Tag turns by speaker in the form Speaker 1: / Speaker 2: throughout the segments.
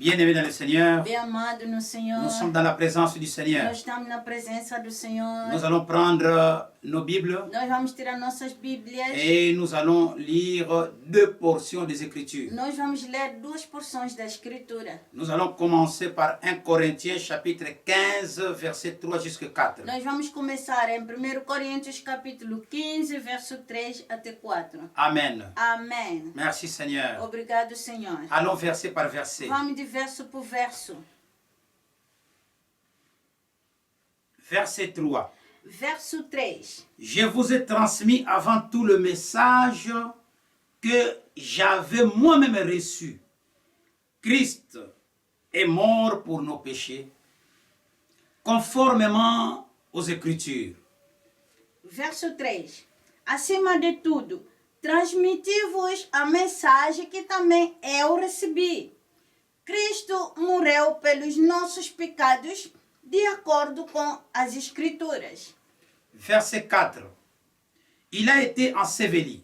Speaker 1: Bien-aimés dans le Seigneur,
Speaker 2: Bem amado no Senhor,
Speaker 1: nous sommes dans la présence du Seigneur.
Speaker 2: nós estamos na presença do Senhor.
Speaker 1: Nous allons prendre nos Bibles
Speaker 2: Nós vamos tirar nossas Bíblias.
Speaker 1: et nous allons lire deux portions des Écritures.
Speaker 2: Nós vamos ler duas porções da Escritura.
Speaker 1: Nous allons commencer par 1 Corinthiens chapitre 15, verset 3 jusqu'à 4.
Speaker 2: Nós vamos começar em 1 Coríntios capítulo 15, verso 3 até 4.
Speaker 1: Amen.
Speaker 2: Amém.
Speaker 1: Merci Seigneur.
Speaker 2: Obrigado, Senhor.
Speaker 1: Allons verset par verset.
Speaker 2: Vamos de verso por verso.
Speaker 1: Verset 3.
Speaker 2: Verso 3.
Speaker 1: Je vous ai transmis avant tout le message que j'avais moi-même reçu. Christ est mort pour nos péchés, conformément aux Écritures.
Speaker 2: Verso 3. Acima de tudo, transmiti-vos a mensagem que também eu recebi. Cristo morreu pelos nossos pecados, de acordo com as Escrituras.
Speaker 1: Verset 4. Il a été enseveli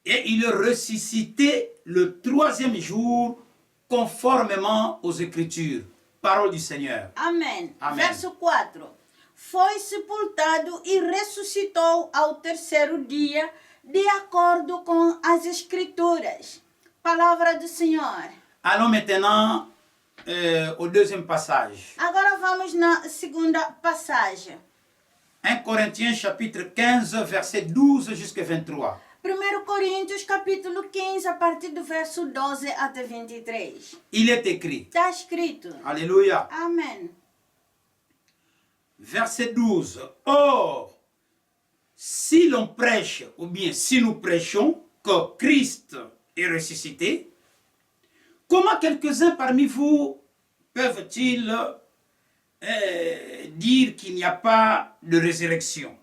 Speaker 1: et il est ressuscité le troisième jour conformément aux Écritures. Parole du Seigneur.
Speaker 2: Amém.
Speaker 1: Amém.
Speaker 2: Verso 4. Foi sepultado e ressuscitou ao terceiro dia, de acordo com as Escrituras. Palavra do Senhor.
Speaker 1: Allons maintenant au deuxième passage.
Speaker 2: Agora vamos na segunda passagem.
Speaker 1: 1 Corinthiens chapitre 15, verset 12 jusqu'à 23.
Speaker 2: 1 Coríntios capítulo 15, a partir do verso 12 até 23.
Speaker 1: Il est écrit,
Speaker 2: Está escrito.
Speaker 1: Alléluia,
Speaker 2: Amém.
Speaker 1: verset 12. Or, si l'on prêche, ou bien si nous prêchons que Christ est ressuscité, comment quelques-uns parmi vous peuvent-ils dire qu'il n'y a pas de résurrection?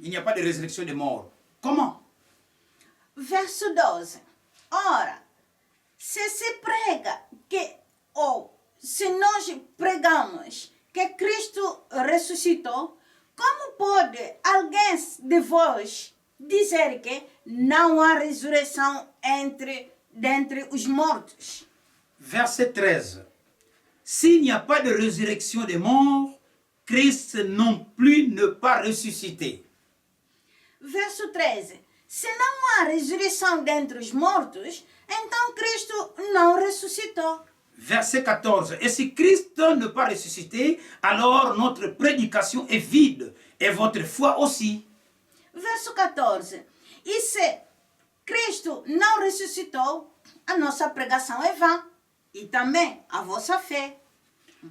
Speaker 1: Il n'y a pas de résurrection des morts. Comment?
Speaker 2: Verso 12. Ora, se prega que, ou se nós pregamos que Cristo ressuscitou, como pode alguém de vós dizer que não há ressurreição dentre os mortos?
Speaker 1: Verset 13. S'il n'y a pas de résurrection des morts, Christ non plus ne pas ressuscité.
Speaker 2: Verso 13. Se não há ressurreição dentre os mortos, então Cristo não ressuscitou.
Speaker 1: Verset 14. Et si Christ ne pas ressuscité, alors notre prédication est vide, et votre foi aussi.
Speaker 2: Verso 14. E se Cristo não ressuscitou, a nossa pregação é vã, e também a vossa fé.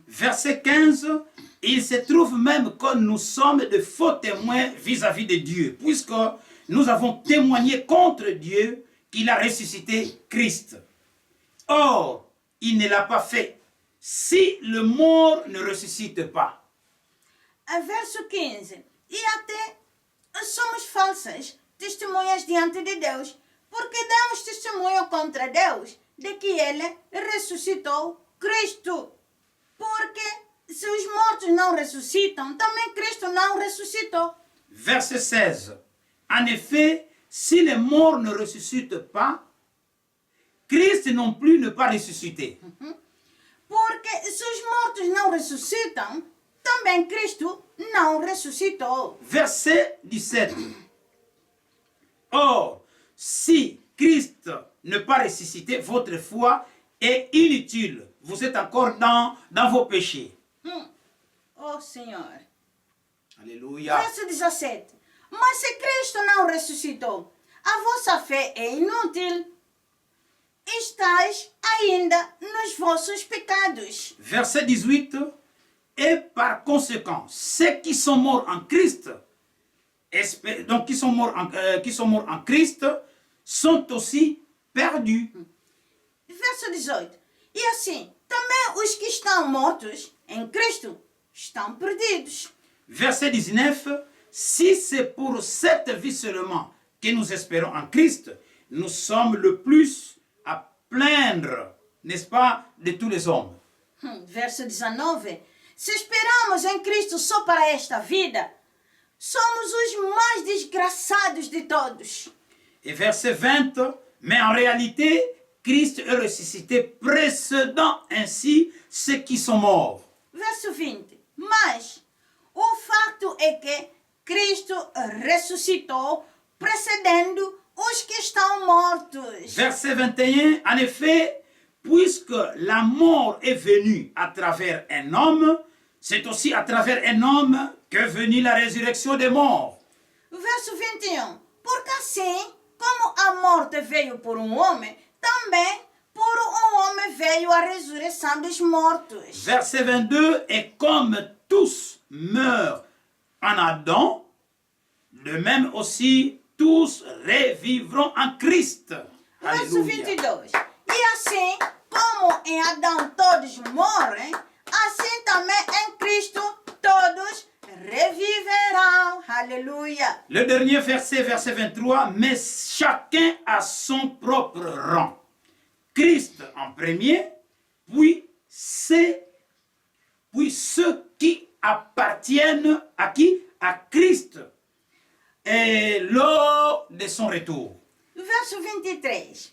Speaker 1: Verset 15. Il se trouve même que nous sommes de faux témoins vis-à-vis de Dieu, puisque nous avons témoigné contre Dieu qu'il a ressuscité Christ. Or, il ne l'a pas fait. Si le mort ne ressuscite pas.
Speaker 2: Verso 15. E até somos falsas testemunhas diante de Deus, porque damos testemunho contra Deus de que Ele ressuscitou Cristo. Porque se os mortos não ressuscitam, também Cristo não ressuscitou.
Speaker 1: Verset 16. En effet, si les morts ne ressuscitent pas, Christ non plus ne pas ressuscité.
Speaker 2: Porque se os mortos não ressuscitam, também Cristo não ressuscitou.
Speaker 1: Verset 17. Or, si Christ ne pas ressuscité, votre foi est inutile. Vous êtes encore dans vos péchés.
Speaker 2: Oh, Senhor.
Speaker 1: Alléluia.
Speaker 2: Verso 17. Mas se Cristo não ressuscitou, a vossa fé é inútil. Estais ainda nos vossos pecados.
Speaker 1: Verset 18. Et par conséquent, ceux qui sont morts en Christ, donc qui sont morts en Christ, sont aussi perdus.
Speaker 2: Verso 18. E assim, também os que estão mortos em Cristo estão perdidos.
Speaker 1: Verset 19. Si c'est pour cette vie seulement que nous espérons en Christ, nous sommes le plus à plaindre, n'est-ce pas, de tous les hommes.
Speaker 2: Verso 19. Se esperamos em Cristo só para esta vida, somos os mais desgraçados de todos.
Speaker 1: Et verset 20. Mais en réalité, Christ est ressuscité, précédant ainsi ceux qui sont morts.
Speaker 2: Verso 20. Mas o fato é que Cristo ressuscitou, precedendo os que estão mortos.
Speaker 1: Verset 21, en effet, puisque la mort est venue à travers un homme, c'est aussi à travers un homme qu'est venue la résurrection des morts.
Speaker 2: Verso 21. Porque assim, como a morte veio por um homem, também por um homem veio a ressurreição dos mortos.
Speaker 1: Verset 22, et comme tous meurent en Adam, de même aussi tous revivront en Christ.
Speaker 2: Verso
Speaker 1: Alléluia.
Speaker 2: 22. E assim, como em Adão todos morrem, assim também em Cristo todos reviverão. Aleluia.
Speaker 1: Le dernier verset, verset 23, mais chacun a son propre rang. Christ en premier, puis ceux qui appartiennent à qui? À Christ. Et lors de son retour.
Speaker 2: Verso 23.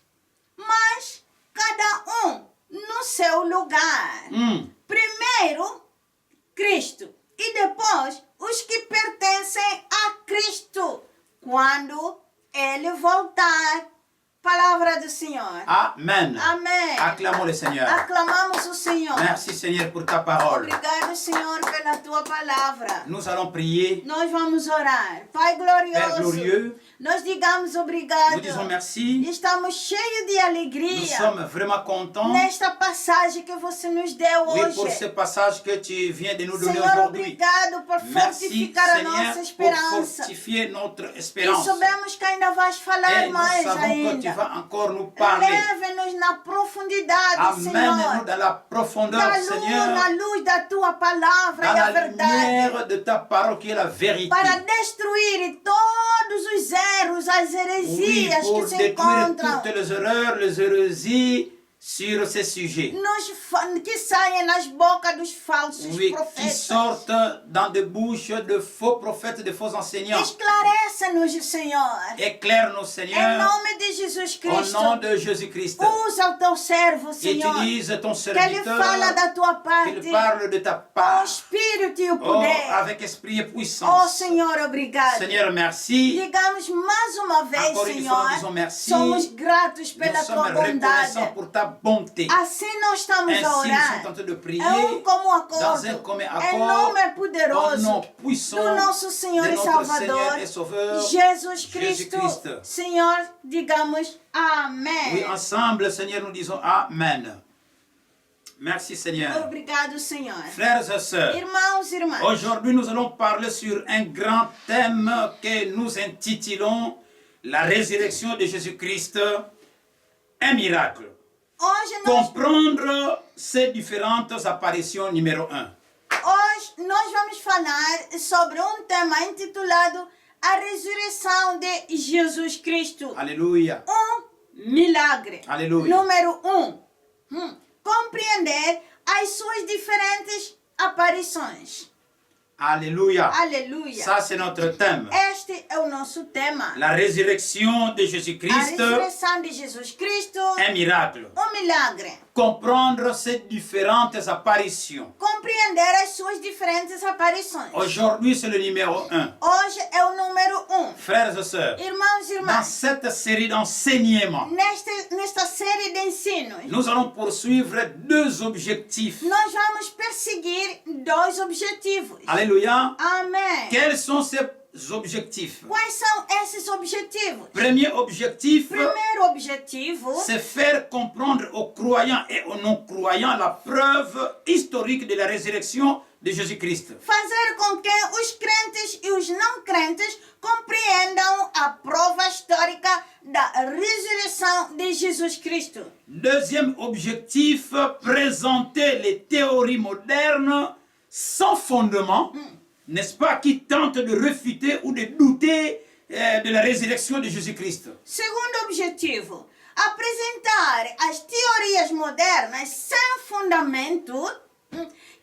Speaker 2: Mas cada no seu lugar. Primeiro, Cristo. E depois, os que pertencem a Cristo. Quando Ele voltar. Palavra do Senhor.
Speaker 1: Amen.
Speaker 2: Amém.
Speaker 1: Acclamons le Seigneur.
Speaker 2: Aclamamos o Senhor.
Speaker 1: Merci Seigneur pour ta parole.
Speaker 2: Obrigado, Senhor, pela tua palavra.
Speaker 1: Nous allons prier.
Speaker 2: Nós vamos orar. Pai
Speaker 1: Père
Speaker 2: glorioso,
Speaker 1: glorieux,
Speaker 2: nós digamos obrigado.
Speaker 1: nous disons merci.
Speaker 2: Estamos cheios de
Speaker 1: Nous
Speaker 2: alegria
Speaker 1: sommes vraiment contents.
Speaker 2: nesta passagem que você nos deu
Speaker 1: Oui, pour ce
Speaker 2: hoje.
Speaker 1: passage que tu viens de nous donner
Speaker 2: Senhor,
Speaker 1: aujourd'hui.
Speaker 2: obrigado por
Speaker 1: Merci
Speaker 2: fortificar a
Speaker 1: Seigneur
Speaker 2: nossa
Speaker 1: pour
Speaker 2: esperança.
Speaker 1: fortifier notre
Speaker 2: E
Speaker 1: espérance.
Speaker 2: sabemos que ainda vais falar
Speaker 1: Et nous
Speaker 2: mais
Speaker 1: savons que tu
Speaker 2: ainda.
Speaker 1: vas encore nous parler.
Speaker 2: Leve-nos na profundidade,
Speaker 1: Amène-nous
Speaker 2: Senhor.
Speaker 1: dans la profondeur,
Speaker 2: Na
Speaker 1: Seigneur,
Speaker 2: luz da tua palavra
Speaker 1: dans
Speaker 2: e a
Speaker 1: la
Speaker 2: verdade.
Speaker 1: lumière de ta parole qui est la vérité.
Speaker 2: Para destruir todos os erros, as
Speaker 1: Oui,
Speaker 2: heresias
Speaker 1: pour
Speaker 2: que se
Speaker 1: détruire
Speaker 2: encontram,
Speaker 1: toutes les erreurs, les hérésies sur ces sujets.
Speaker 2: que saem nas bocas dos falsos
Speaker 1: Oui, qui
Speaker 2: profetas.
Speaker 1: sortent dans des bouches de faux prophètes, de faux enseignants.
Speaker 2: Esclarece-nos, Senhor.
Speaker 1: Éclaire-nous,
Speaker 2: Em
Speaker 1: Seigneur,
Speaker 2: nome de Jesus
Speaker 1: au nom
Speaker 2: Cristo,
Speaker 1: de Jésus-Christ.
Speaker 2: usa o teu servo, Senhor,
Speaker 1: Utilise ton
Speaker 2: que ele
Speaker 1: serviteur,
Speaker 2: fala da tua
Speaker 1: qu'il
Speaker 2: parte,
Speaker 1: parle de ta
Speaker 2: o
Speaker 1: part.
Speaker 2: Espírito e o
Speaker 1: Oh,
Speaker 2: poder.
Speaker 1: avec esprit et
Speaker 2: Oh,
Speaker 1: puissance.
Speaker 2: Senhor, obrigado.
Speaker 1: Seigneur, merci.
Speaker 2: Digamos mais uma vez,
Speaker 1: Encore une fois, nous disons
Speaker 2: Senhor,
Speaker 1: merci.
Speaker 2: somos gratos
Speaker 1: Nous
Speaker 2: pela
Speaker 1: sommes
Speaker 2: tua
Speaker 1: reconnaissants
Speaker 2: bondade.
Speaker 1: pour ta bonté.
Speaker 2: Assim nós estamos
Speaker 1: Ainsi,
Speaker 2: a
Speaker 1: nous sommes
Speaker 2: orar.
Speaker 1: en train de prier
Speaker 2: É como
Speaker 1: dans un
Speaker 2: acordo.
Speaker 1: commun
Speaker 2: Em
Speaker 1: accord
Speaker 2: nome
Speaker 1: au
Speaker 2: poderoso
Speaker 1: nom puissant
Speaker 2: do nosso Senhor
Speaker 1: de
Speaker 2: e
Speaker 1: notre
Speaker 2: Salvador,
Speaker 1: Seigneur et Sauveur
Speaker 2: Jesus Cristo.
Speaker 1: Jésus-Christ.
Speaker 2: Senhor, digamos amém.
Speaker 1: Oui, ensemble, Seigneur, nous disons Amen. Merci, Seigneur.
Speaker 2: Obrigado, Senhor.
Speaker 1: Frères et sœurs,
Speaker 2: Irmãos e irmãs,
Speaker 1: aujourd'hui, nous allons parler sur un grand thème que nous intitulons La résurrection de Jésus-Christ, un miracle.
Speaker 2: hoje
Speaker 1: Comprendre ces différentes apparitions numéro 1.
Speaker 2: nós vamos falar sobre tema intitulado A Ressurreição de Jesus Cristo.
Speaker 1: Alléluia.
Speaker 2: Milagre.
Speaker 1: Aleluia.
Speaker 2: Número 1. Compreender as suas diferentes aparições.
Speaker 1: Alléluia.
Speaker 2: Aleluia.
Speaker 1: Ça, c'est notre thème.
Speaker 2: Este é o nosso tema.
Speaker 1: La résurrection de
Speaker 2: A
Speaker 1: Jésus-Christ,
Speaker 2: ressurreição de Jesus Cristo.
Speaker 1: un miracle.
Speaker 2: Milagre.
Speaker 1: Comprendre ces différentes apparitions.
Speaker 2: Compreender as suas diferentes aparições.
Speaker 1: Aujourd'hui, c'est le numéro 1.
Speaker 2: Hoje é o número 1.
Speaker 1: Frères et sœurs,
Speaker 2: Irmãos e
Speaker 1: dans
Speaker 2: irmãs,
Speaker 1: cette série d'enseignements,
Speaker 2: nesta série de ensinos,
Speaker 1: nous allons poursuivre deux objectifs.
Speaker 2: nós vamos perseguir dois objetivos.
Speaker 1: Alléluia.
Speaker 2: Amém.
Speaker 1: Quels sont ces objectifs?
Speaker 2: Quais são esses objetivos?
Speaker 1: Premier objectif,
Speaker 2: Primeiro objetivo
Speaker 1: c'est faire comprendre aux croyants et aux non-croyants la preuve historique de la résurrection de Jésus-Christ.
Speaker 2: fazer com que os crentes e os não crentes compreendam a prova histórica da ressurreição de Jesus Cristo.
Speaker 1: Deuxième objectif, présenter les théories modernes sans fondement, n'est-ce pas, qui tentent de réfuter ou de douter de la résurrection de Jésus-Christ.
Speaker 2: Segundo objetivo, apresentar as teorias modernas sem fundamento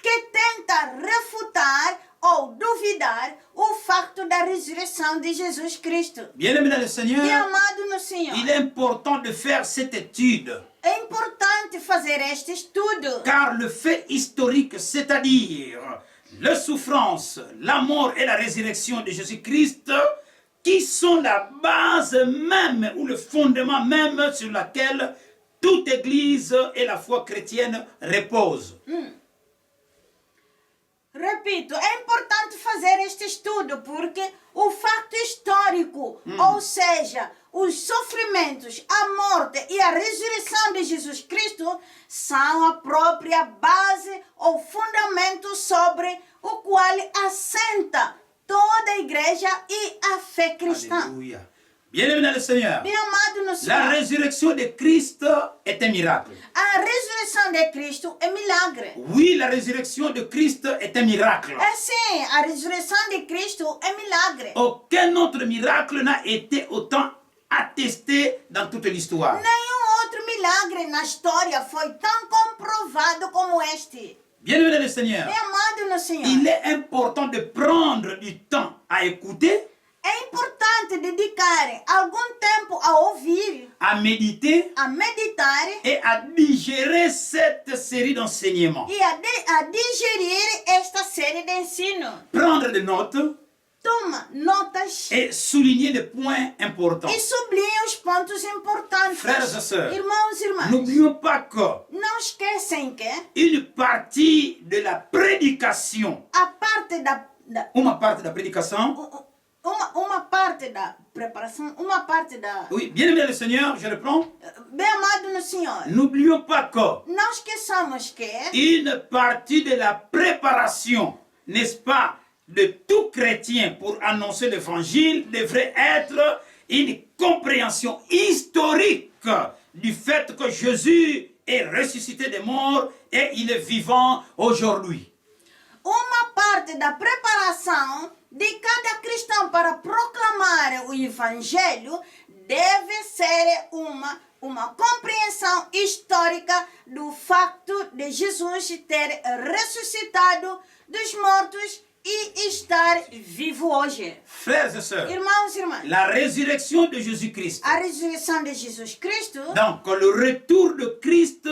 Speaker 2: que tenta refutar ou duvidar o facto da ressurreição de Jesus Cristo.
Speaker 1: Bien-aimé dans le
Speaker 2: E
Speaker 1: Seigneur,
Speaker 2: amado no Senhor,
Speaker 1: il est important de faire cette étude.
Speaker 2: É importante fazer este estudo.
Speaker 1: Car le fait historique, c'est-à-dire la souffrance, la mort et la résurrection de Jésus-Christ, qui sont la base même ou le fondement même sur laquelle toute église et la foi chrétienne reposent.
Speaker 2: Repito, é importante fazer este estudo porque o facto histórico, ou seja, os sofrimentos, a morte e a ressurreição de Jesus Cristo são a própria base ou fundamento sobre o qual assenta toda a igreja e a fé cristã.
Speaker 1: Alléluia. Bien-aimé dans le Seigneur,
Speaker 2: Bem amado no
Speaker 1: la
Speaker 2: Senhor,
Speaker 1: résurrection de Christ est un miracle.
Speaker 2: a ressurreição de Cristo é milagre.
Speaker 1: Oui, la résurrection de Christ est un miracle.
Speaker 2: É sim, a ressurreição de Cristo é milagre.
Speaker 1: Aucun autre miracle n'a été autant attesté dans toute l'histoire.
Speaker 2: Nenhum outro milagre na história foi tão comprovado como este.
Speaker 1: Bien-aimé dans le Seigneur,
Speaker 2: Bem amado no Senhor,
Speaker 1: il est important de prendre du temps à écouter,
Speaker 2: é importante dedicar algum tempo a ouvir,
Speaker 1: à méditer
Speaker 2: a meditar
Speaker 1: et à digérer cette série d'enseignements.
Speaker 2: e a digerir esta série de ensino.
Speaker 1: Prendre des notes
Speaker 2: Toma notas
Speaker 1: et souligner des points importants.
Speaker 2: e sublinha os pontos importantes.
Speaker 1: Frères et sœurs,
Speaker 2: Irmãos e irmãs,
Speaker 1: n'oublions pas que
Speaker 2: não esquecem que
Speaker 1: une partie de la prédication,
Speaker 2: a parte da
Speaker 1: une partie de la prédication,
Speaker 2: uma parte da preparação, uma parte da...
Speaker 1: oui, bien-aimé dans le Seigneur, je reprends,
Speaker 2: Bem amado no Senhor,
Speaker 1: n'oublions pas que
Speaker 2: não esqueçamos que
Speaker 1: une partie de la préparation, n'est-ce pas, de tout chrétien pour annoncer l'évangile devrait être une compréhension historique du fait que Jésus est ressuscité des morts et il est vivant aujourd'hui.
Speaker 2: uma parte da preparação de cada cristão para proclamar o Evangelho deve ser uma compreensão histórica do facto de Jesus ter ressuscitado dos mortos e estar vivo hoje.
Speaker 1: Frères et sœurs,
Speaker 2: Irmãos e irmãs,
Speaker 1: la résurrection de Jésus-Christ,
Speaker 2: a ressurreição de Jesus Cristo,
Speaker 1: donc le retour de Christ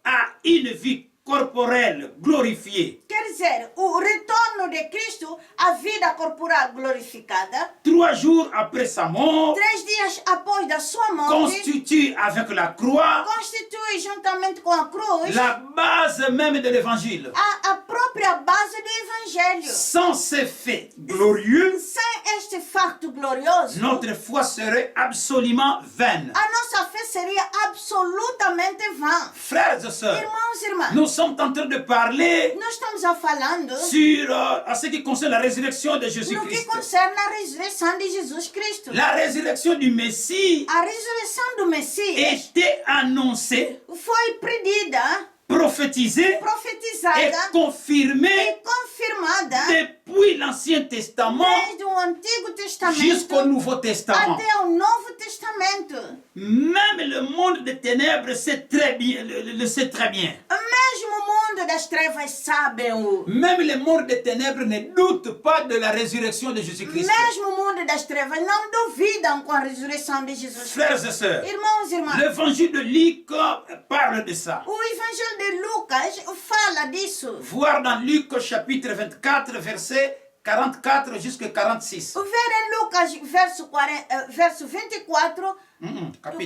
Speaker 1: à une vie corporelle glorifiée,
Speaker 2: quer dizer, o retorno de Cristo à vida corporal glorificada,
Speaker 1: 3 jours après sa mort,
Speaker 2: 3 dias após da sua morte,
Speaker 1: constitue avec la croix
Speaker 2: constitui juntamente com a cruz
Speaker 1: la base même de l'évangile.
Speaker 2: a própria base do Evangelho.
Speaker 1: Sans ces faits glorieux,
Speaker 2: Sem este facto glorioso,
Speaker 1: notre foi serait absolument vaine.
Speaker 2: a nossa fé seria absolutamente vã.
Speaker 1: Frères et sœurs,
Speaker 2: Irmãos e irmãs,
Speaker 1: nous sommes en train de parler
Speaker 2: nós estamos a falando
Speaker 1: sur à ce qui concerne la résurrection de
Speaker 2: no que
Speaker 1: Jésus-Christ.
Speaker 2: concerne a ressurreição de Jesus Cristo.
Speaker 1: La résurrection du Messie
Speaker 2: A ressurreição do Messias
Speaker 1: était annoncée,
Speaker 2: foi predita,
Speaker 1: prophétisée et
Speaker 2: profetizada
Speaker 1: confirmée
Speaker 2: e confirmada
Speaker 1: depuis l'Ancien Testament
Speaker 2: desde o Antigo Testamento
Speaker 1: jusqu'au Nouveau Testament.
Speaker 2: até o Novo Testamento.
Speaker 1: Même le monde des ténèbres sait très bien, le sait très bien.
Speaker 2: Mesmo o mundo das trevas sabem-o.
Speaker 1: Même le monde des ténèbres ne doute pas de la résurrection de Jésus-Christ.
Speaker 2: Mesmo o mundo das trevas não duvidam com a ressurreição de Jesus Cristo.
Speaker 1: Frères et sœurs,
Speaker 2: Irmãos e irmãs,
Speaker 1: l'évangile de Luc parle de ça.
Speaker 2: o Evangelho de Lucas fala disso.
Speaker 1: Voir dans Luc chapitre 24, verset 44 jusqu'à 46.
Speaker 2: Ver em Lucas, verso 24,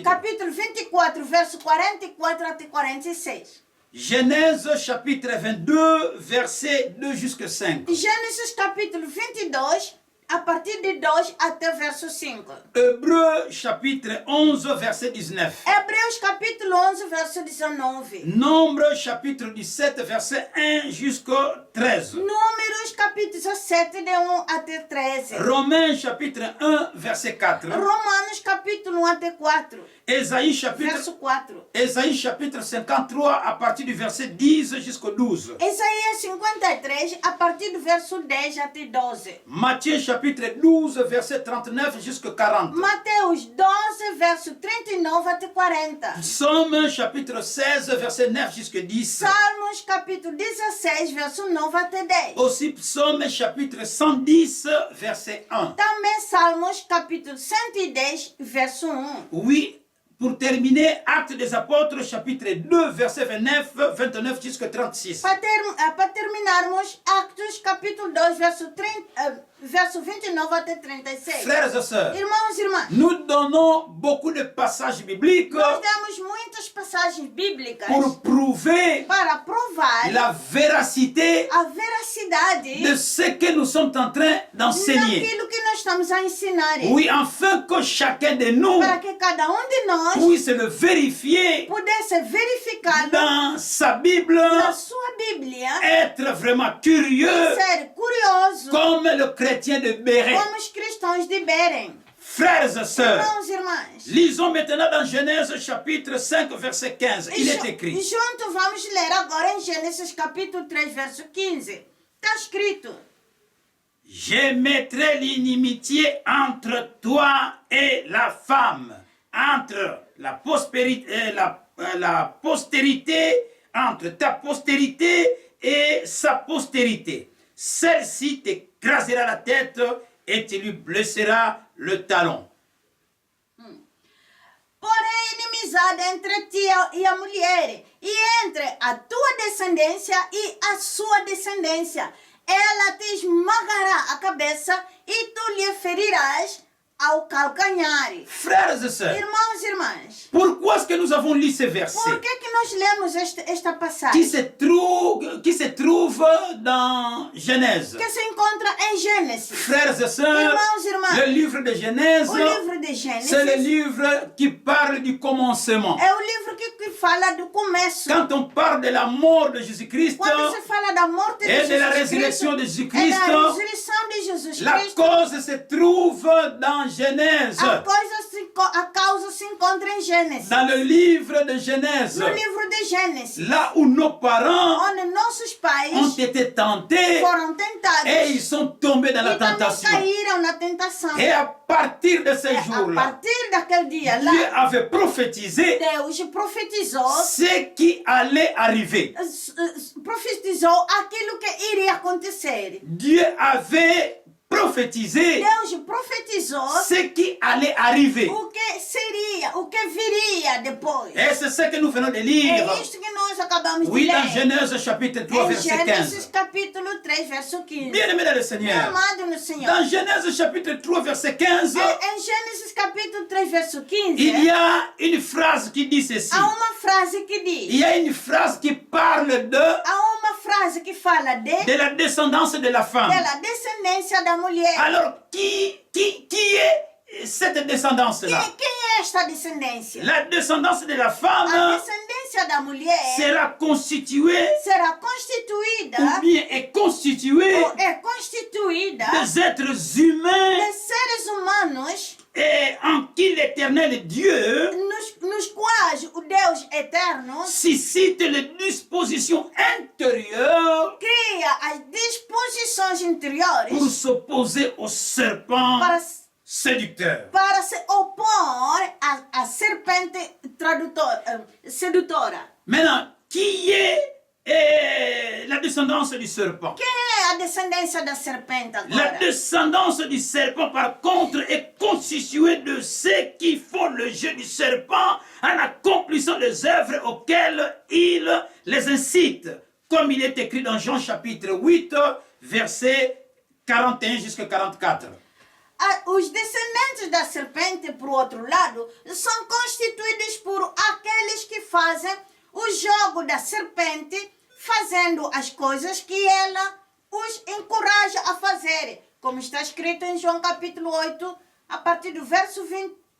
Speaker 2: capítulo 24, verso 44 até 46.
Speaker 1: Genèse chapitre 22, verset 2 jusqu'à 5.
Speaker 2: Gênesis capítulo 22, a partir de 2 até o verso 5.
Speaker 1: Hébreux chapitre 11, verset 19.
Speaker 2: Hebreus capítulo 11, verso 19.
Speaker 1: Nombre chapitre 17, verset 1 jusqu'au 13.
Speaker 2: Números capítulo 17, de 1 até 13.
Speaker 1: Romains chapitre 1, verset 4.
Speaker 2: Romanos capítulo 1 até 4.
Speaker 1: Ésaïe chapitre,
Speaker 2: Verso 4.
Speaker 1: Ésaïe chapitre 53 à partir du verset 10 jusqu'au 12.
Speaker 2: Isaías 53, a partir do verso 10 até 12.
Speaker 1: Matthieu chapitre 12, verset 39 jusqu'à 40.
Speaker 2: Mateus 12, verso 39 até 40.
Speaker 1: Psaume chapitre 16, verset 9 jusqu'à 10.
Speaker 2: Salmos capítulo 16, verso 9 até 10.
Speaker 1: Aussi Psaume chapitre 110, verset 1.
Speaker 2: Também Salmos capítulo 110, verso 1.
Speaker 1: Oui, pour terminer, Actes des Apôtres, chapitre 2, verset 29 jusqu'à 36.
Speaker 2: Para terminarmos, Actos capítulo 2, verso 29 até 36.
Speaker 1: Frères et sœurs,
Speaker 2: Irmãos e irmãs,
Speaker 1: nous donnons beaucoup de passages bibliques
Speaker 2: nós damos muitas passagens bíblicas
Speaker 1: pour prouver
Speaker 2: para provar
Speaker 1: la véracité
Speaker 2: a veracidade
Speaker 1: de ce que nous sommes en train d'enseigner.
Speaker 2: daquilo que nós estamos a ensinar.
Speaker 1: Oui, afin que chacun de nous
Speaker 2: Para que cada de nós
Speaker 1: puisse le vérifier
Speaker 2: pudesse verificar
Speaker 1: dans sa Bible,
Speaker 2: na sua Bíblia,
Speaker 1: être vraiment curieux
Speaker 2: ser curioso
Speaker 1: comme le chrétien de Béret.
Speaker 2: como os cristãos de Berem.
Speaker 1: Frères et sœurs,
Speaker 2: Irmãos e irmãs,
Speaker 1: lisons maintenant dans Genèse chapitre 5 verset 15. Il est
Speaker 2: e
Speaker 1: écrit:
Speaker 2: junto vamos ler agora em Gênesis capítulo 3, verso 15. Está escrito:
Speaker 1: Je mettrai l'inimitié entre toi et la femme, entre la postérité, entre ta postérité et sa postérité. Celle-ci t'écrasera la tête et tu lui blesseras le talon.
Speaker 2: porém, inimizade entre ti e a mulher, e entre a tua descendência e a sua descendência. Ela te esmagará a cabeça e tu lhe ferirás ao calcanhar.
Speaker 1: Frères et sœurs,
Speaker 2: Irmãos e irmãs,
Speaker 1: pourquoi est-ce que nous avons lu ce verset
Speaker 2: por que nós lemos esta
Speaker 1: qui
Speaker 2: passagem
Speaker 1: se trouve dans Genèse?
Speaker 2: que se encontra em Gênesis?
Speaker 1: Frères et sœurs,
Speaker 2: Irmãos e irmãs,
Speaker 1: le livre de Genèse,
Speaker 2: o livro de Gênesis
Speaker 1: c'est le livre qui parle du commencement.
Speaker 2: é o livro que fala do começo.
Speaker 1: Quand on parle de la mort de Jésus-Christ
Speaker 2: Quando se fala da morte de
Speaker 1: et de la
Speaker 2: Jesus Cristo
Speaker 1: résurrection de
Speaker 2: e
Speaker 1: Jésus-Christ,
Speaker 2: da ressurreição de Jesus
Speaker 1: la
Speaker 2: Cristo,
Speaker 1: cause se trouve dans Genèse.
Speaker 2: a causa se encontra em Gênesis.
Speaker 1: Dans le livre de Genèse,
Speaker 2: No livro de Gênesis,
Speaker 1: là où nos parents
Speaker 2: onde nossos pais
Speaker 1: ont été tentés
Speaker 2: foram tentados
Speaker 1: et ils sont tombés dans la
Speaker 2: e também
Speaker 1: tentation.
Speaker 2: caíram na tentação.
Speaker 1: Et à partir de ce
Speaker 2: A
Speaker 1: jour-là,
Speaker 2: partir daquele dia
Speaker 1: Dieu
Speaker 2: lá,
Speaker 1: avait prophétisé
Speaker 2: Deus profetizou
Speaker 1: ce qui allait arriver.
Speaker 2: aquilo que iria acontecer.
Speaker 1: Dieu avait prophétisé
Speaker 2: Deus profetizou
Speaker 1: ce qui allait arriver.
Speaker 2: o que seria, o que viria depois.
Speaker 1: Et c'est ce que nous venons de lire.
Speaker 2: É isto que nós acabamos de
Speaker 1: Oui, dans
Speaker 2: ler.
Speaker 1: Genèse chapitre 3,
Speaker 2: Em
Speaker 1: verset
Speaker 2: Gênesis
Speaker 1: 15.
Speaker 2: capítulo 3, verso 15.
Speaker 1: Bien-aimé dans le
Speaker 2: Meu
Speaker 1: Seigneur,
Speaker 2: amado no Senhor.
Speaker 1: dans Genèse chapitre 3, verset 15,
Speaker 2: Em Gênesis capítulo 3, verso 15,
Speaker 1: il y a une phrase qui dit ceci.
Speaker 2: há uma frase que diz,
Speaker 1: Il y a une phrase qui parle
Speaker 2: há uma frase que fala
Speaker 1: de la descendance de la femme.
Speaker 2: da descendência da mulher.
Speaker 1: Alors, qui est cette descendance-là?
Speaker 2: Quem é esta descendência?
Speaker 1: La descendance de la
Speaker 2: A
Speaker 1: femme
Speaker 2: descendência da mulher
Speaker 1: sera constituée
Speaker 2: será constituída
Speaker 1: ou bien est constituée
Speaker 2: ou é constituída
Speaker 1: des êtres humains
Speaker 2: de seres humanos
Speaker 1: et en qui l'éternel Dieu
Speaker 2: nos quais o Deus eterno
Speaker 1: suscite les dispositions intérieures
Speaker 2: cria as disposições interiores
Speaker 1: pour s'opposer au serpent
Speaker 2: para
Speaker 1: séducteur.
Speaker 2: se opor à serpente sedutora.
Speaker 1: Maintenant, qui est la descendance du serpent?
Speaker 2: Quem é a descendência da serpente
Speaker 1: La
Speaker 2: agora?
Speaker 1: descendance du serpent, par contre, est constituée de ceux qui font le jeu du serpent en accomplissant les œuvres auxquelles il les incite. Comme il est écrit dans Jean chapitre 8, verset 41 jusqu'à 44.
Speaker 2: Os descendentes da serpente, por outro lado, são constituídos por aqueles que fazem o jogo da serpente, fazendo as coisas que ela os encoraja a fazer. Como está escrito em João capítulo 8, a partir do verso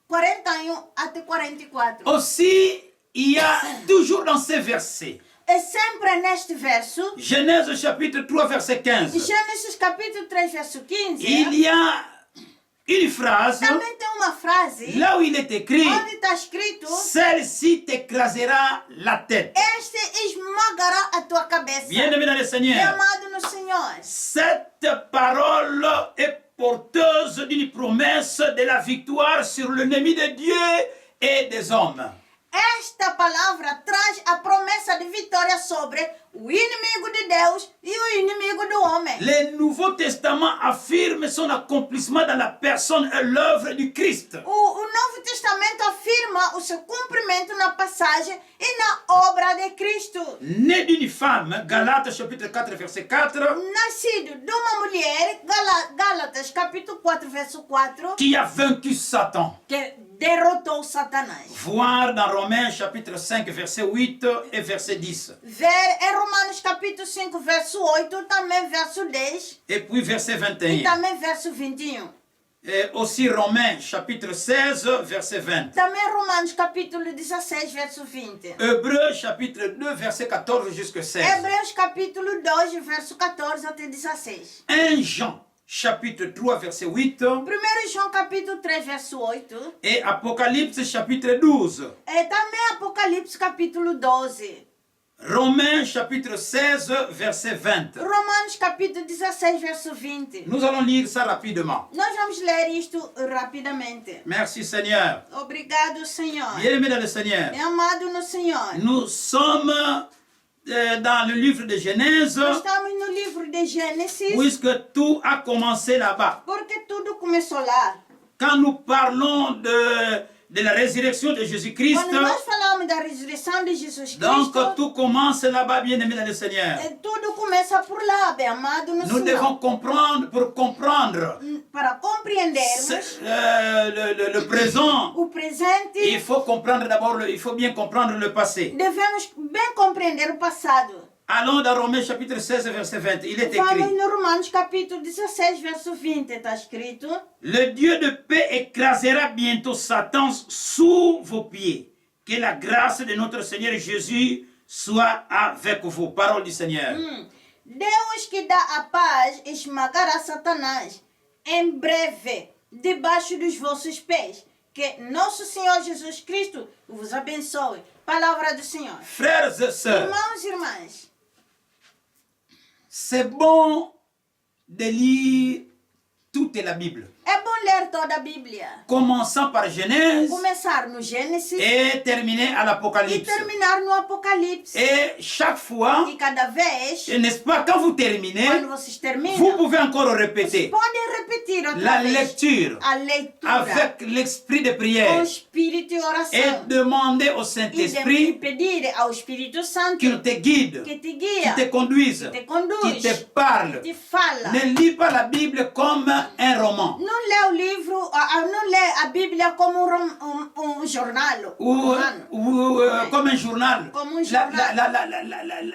Speaker 2: 41 até 44.
Speaker 1: Aussi, il y a toujours dans ces versets,
Speaker 2: É sempre neste verso,
Speaker 1: Genèse chapitre 3, verset 15,
Speaker 2: Gênesis capítulo 3, verso 15,
Speaker 1: il y a une phrase,
Speaker 2: também tem uma frase
Speaker 1: là où il est écrit,
Speaker 2: onde está escrito:
Speaker 1: celle-ci t'écrasera la tête.
Speaker 2: Este esmagará a tua cabeça.
Speaker 1: Bien-aimé dans le
Speaker 2: Meu
Speaker 1: Seigneur,
Speaker 2: amado no Senhor,
Speaker 1: cette parole est porteuse d'une promesse de la victoire sur l'ennemi de Dieu et des hommes.
Speaker 2: esta palavra traz a promessa de vitória sobre o inimigo de Deus e o inimigo do homem.
Speaker 1: Le Nouveau Testament affirme son accomplissement dans la personne et l'œuvre du Christ.
Speaker 2: O Novo Testamento afirma o seu cumprimento na passagem e na obra de Cristo.
Speaker 1: Né d'une femme, Galates chapitre 4, verset 4,
Speaker 2: Nascido de uma mulher, Gálatas capítulo 4, verso 4,
Speaker 1: qui a vaincu Satan.
Speaker 2: que derrotou Satanás.
Speaker 1: Voir dans Romains chapitre 5, verset 8 et verset 10.
Speaker 2: Ver em Romanos capítulo 5, verso 8, também verso 10
Speaker 1: Et puis verset
Speaker 2: e
Speaker 1: 21.
Speaker 2: também verso 21.
Speaker 1: Et aussi Romains chapitre 16, verset 20.
Speaker 2: Também Romanos capítulo 16, verso 20.
Speaker 1: Hébreux chapitre 2, verset 14 jusqu'à 16.
Speaker 2: Hebreus capítulo 2, verso 14 até 16.
Speaker 1: 1 Jean chapitre 3, verset 8.
Speaker 2: 1 João capítulo 3, verso 8.
Speaker 1: Et Apocalypse chapitre 12.
Speaker 2: E também Apocalipse capítulo 12.
Speaker 1: Romains chapitre 16, verset 20.
Speaker 2: Romanos capítulo 16, verso 20.
Speaker 1: Nous allons lire ça rapidement.
Speaker 2: Nós vamos ler isto rapidamente.
Speaker 1: Merci Seigneur.
Speaker 2: Obrigado, Senhor.
Speaker 1: Bien-aimés dans le Seigneur.
Speaker 2: É amado no Senhor.
Speaker 1: Nous sommes dans le livre de Genèse,
Speaker 2: Nós estamos no livro de Gênesis,
Speaker 1: puisque tout a commencé là-bas.
Speaker 2: porque tudo começou lá.
Speaker 1: Quand nous parlons de la résurrection de Jésus-Christ,
Speaker 2: Quando nós falamos da ressurreição de Jesus
Speaker 1: donc
Speaker 2: Cristo,
Speaker 1: tout commence là-bas, bien-aimés dans le Seigneur.
Speaker 2: tudo começa por lá, bem amado no
Speaker 1: Nous
Speaker 2: Senhor.
Speaker 1: devons comprendre, pour comprendre
Speaker 2: Para compreendermos
Speaker 1: le présent,
Speaker 2: o presente,
Speaker 1: il faut comprendre d'abord, il faut bien comprendre le passé.
Speaker 2: devemos bem compreender o passado.
Speaker 1: Allons dans Romains chapitre 16, verset 20. Il est
Speaker 2: Vamos
Speaker 1: écrit:
Speaker 2: no Romanos capítulo 16, verso 20, está escrito:
Speaker 1: le Dieu de paix écrasera bientôt Satan sous vos pieds. Que la grâce de notre Seigneur Jésus soit avec vous. Parole du Seigneur.
Speaker 2: Deus que dá a paz esmagará Satanás em breve debaixo dos vossos pés. Que nosso Senhor Jesus Cristo vos abençoe. Palavra do Senhor.
Speaker 1: Frères et sœurs,
Speaker 2: Irmãos e irmãs,
Speaker 1: c'est bon de lire toute la Bible.
Speaker 2: é bom ler toda a Bíblia.
Speaker 1: Commençant par Genèse
Speaker 2: Começar no Gênesis
Speaker 1: et terminer à
Speaker 2: e
Speaker 1: l'Apocalypse.
Speaker 2: terminar no Apocalipse.
Speaker 1: Et chaque fois,
Speaker 2: E cada vez,
Speaker 1: n'est-ce pas, quand vous terminez,
Speaker 2: quando vocês terminam,
Speaker 1: vous pouvez encore
Speaker 2: vocês
Speaker 1: répéter
Speaker 2: podem repetir outra
Speaker 1: la
Speaker 2: vez
Speaker 1: lecture
Speaker 2: a leitura
Speaker 1: avec l'esprit de
Speaker 2: com
Speaker 1: prière
Speaker 2: espírito e
Speaker 1: et
Speaker 2: oração.
Speaker 1: demander au
Speaker 2: E
Speaker 1: Saint-Esprit
Speaker 2: pedir ao Espírito Santo
Speaker 1: qu'il te guide,
Speaker 2: que te
Speaker 1: qu'il
Speaker 2: guia,
Speaker 1: te conduise,
Speaker 2: que te conduz,
Speaker 1: qu'il te parle.
Speaker 2: te fala.
Speaker 1: Ne lis pas la Bible comme un roman
Speaker 2: Não lê o livro, não lê a Bíblia como um jornal.
Speaker 1: ou comme un journal.
Speaker 2: Comme un journal.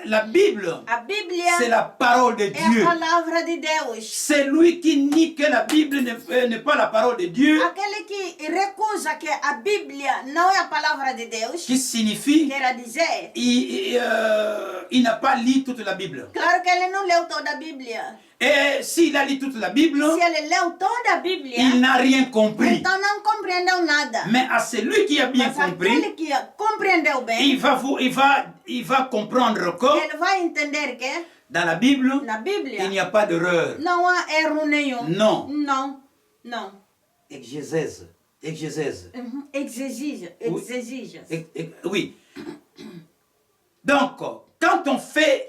Speaker 1: La Bible,
Speaker 2: A Bíblia
Speaker 1: c'est la parole de
Speaker 2: é
Speaker 1: Dieu.
Speaker 2: a palavra de Deus.
Speaker 1: Celui qui nie que la Bible n'est pas la parole de Dieu,
Speaker 2: Aquele que recusa que a Bíblia não é a palavra de Deus,
Speaker 1: qui signifie
Speaker 2: quer dizer,
Speaker 1: il n'a pas lu toute la Bible.
Speaker 2: claro que ele não leu toda a Bíblia.
Speaker 1: Et s'il a lu toute la Bible,
Speaker 2: Se ele leu toda a Bíblia,
Speaker 1: il n'a rien compris.
Speaker 2: então não compreendeu nada.
Speaker 1: Mais à celui qui a bien
Speaker 2: Mas
Speaker 1: compris,
Speaker 2: aquele que compreendeu bem,
Speaker 1: il va comprendre que
Speaker 2: ele vai entender que
Speaker 1: dans la Bible,
Speaker 2: na Bíblia
Speaker 1: il n'y a pas d'erreur.
Speaker 2: não há erro nenhum.
Speaker 1: Non.
Speaker 2: Não, não.
Speaker 1: Exégèse.
Speaker 2: Exigência.
Speaker 1: Oui. Donc, quand on fait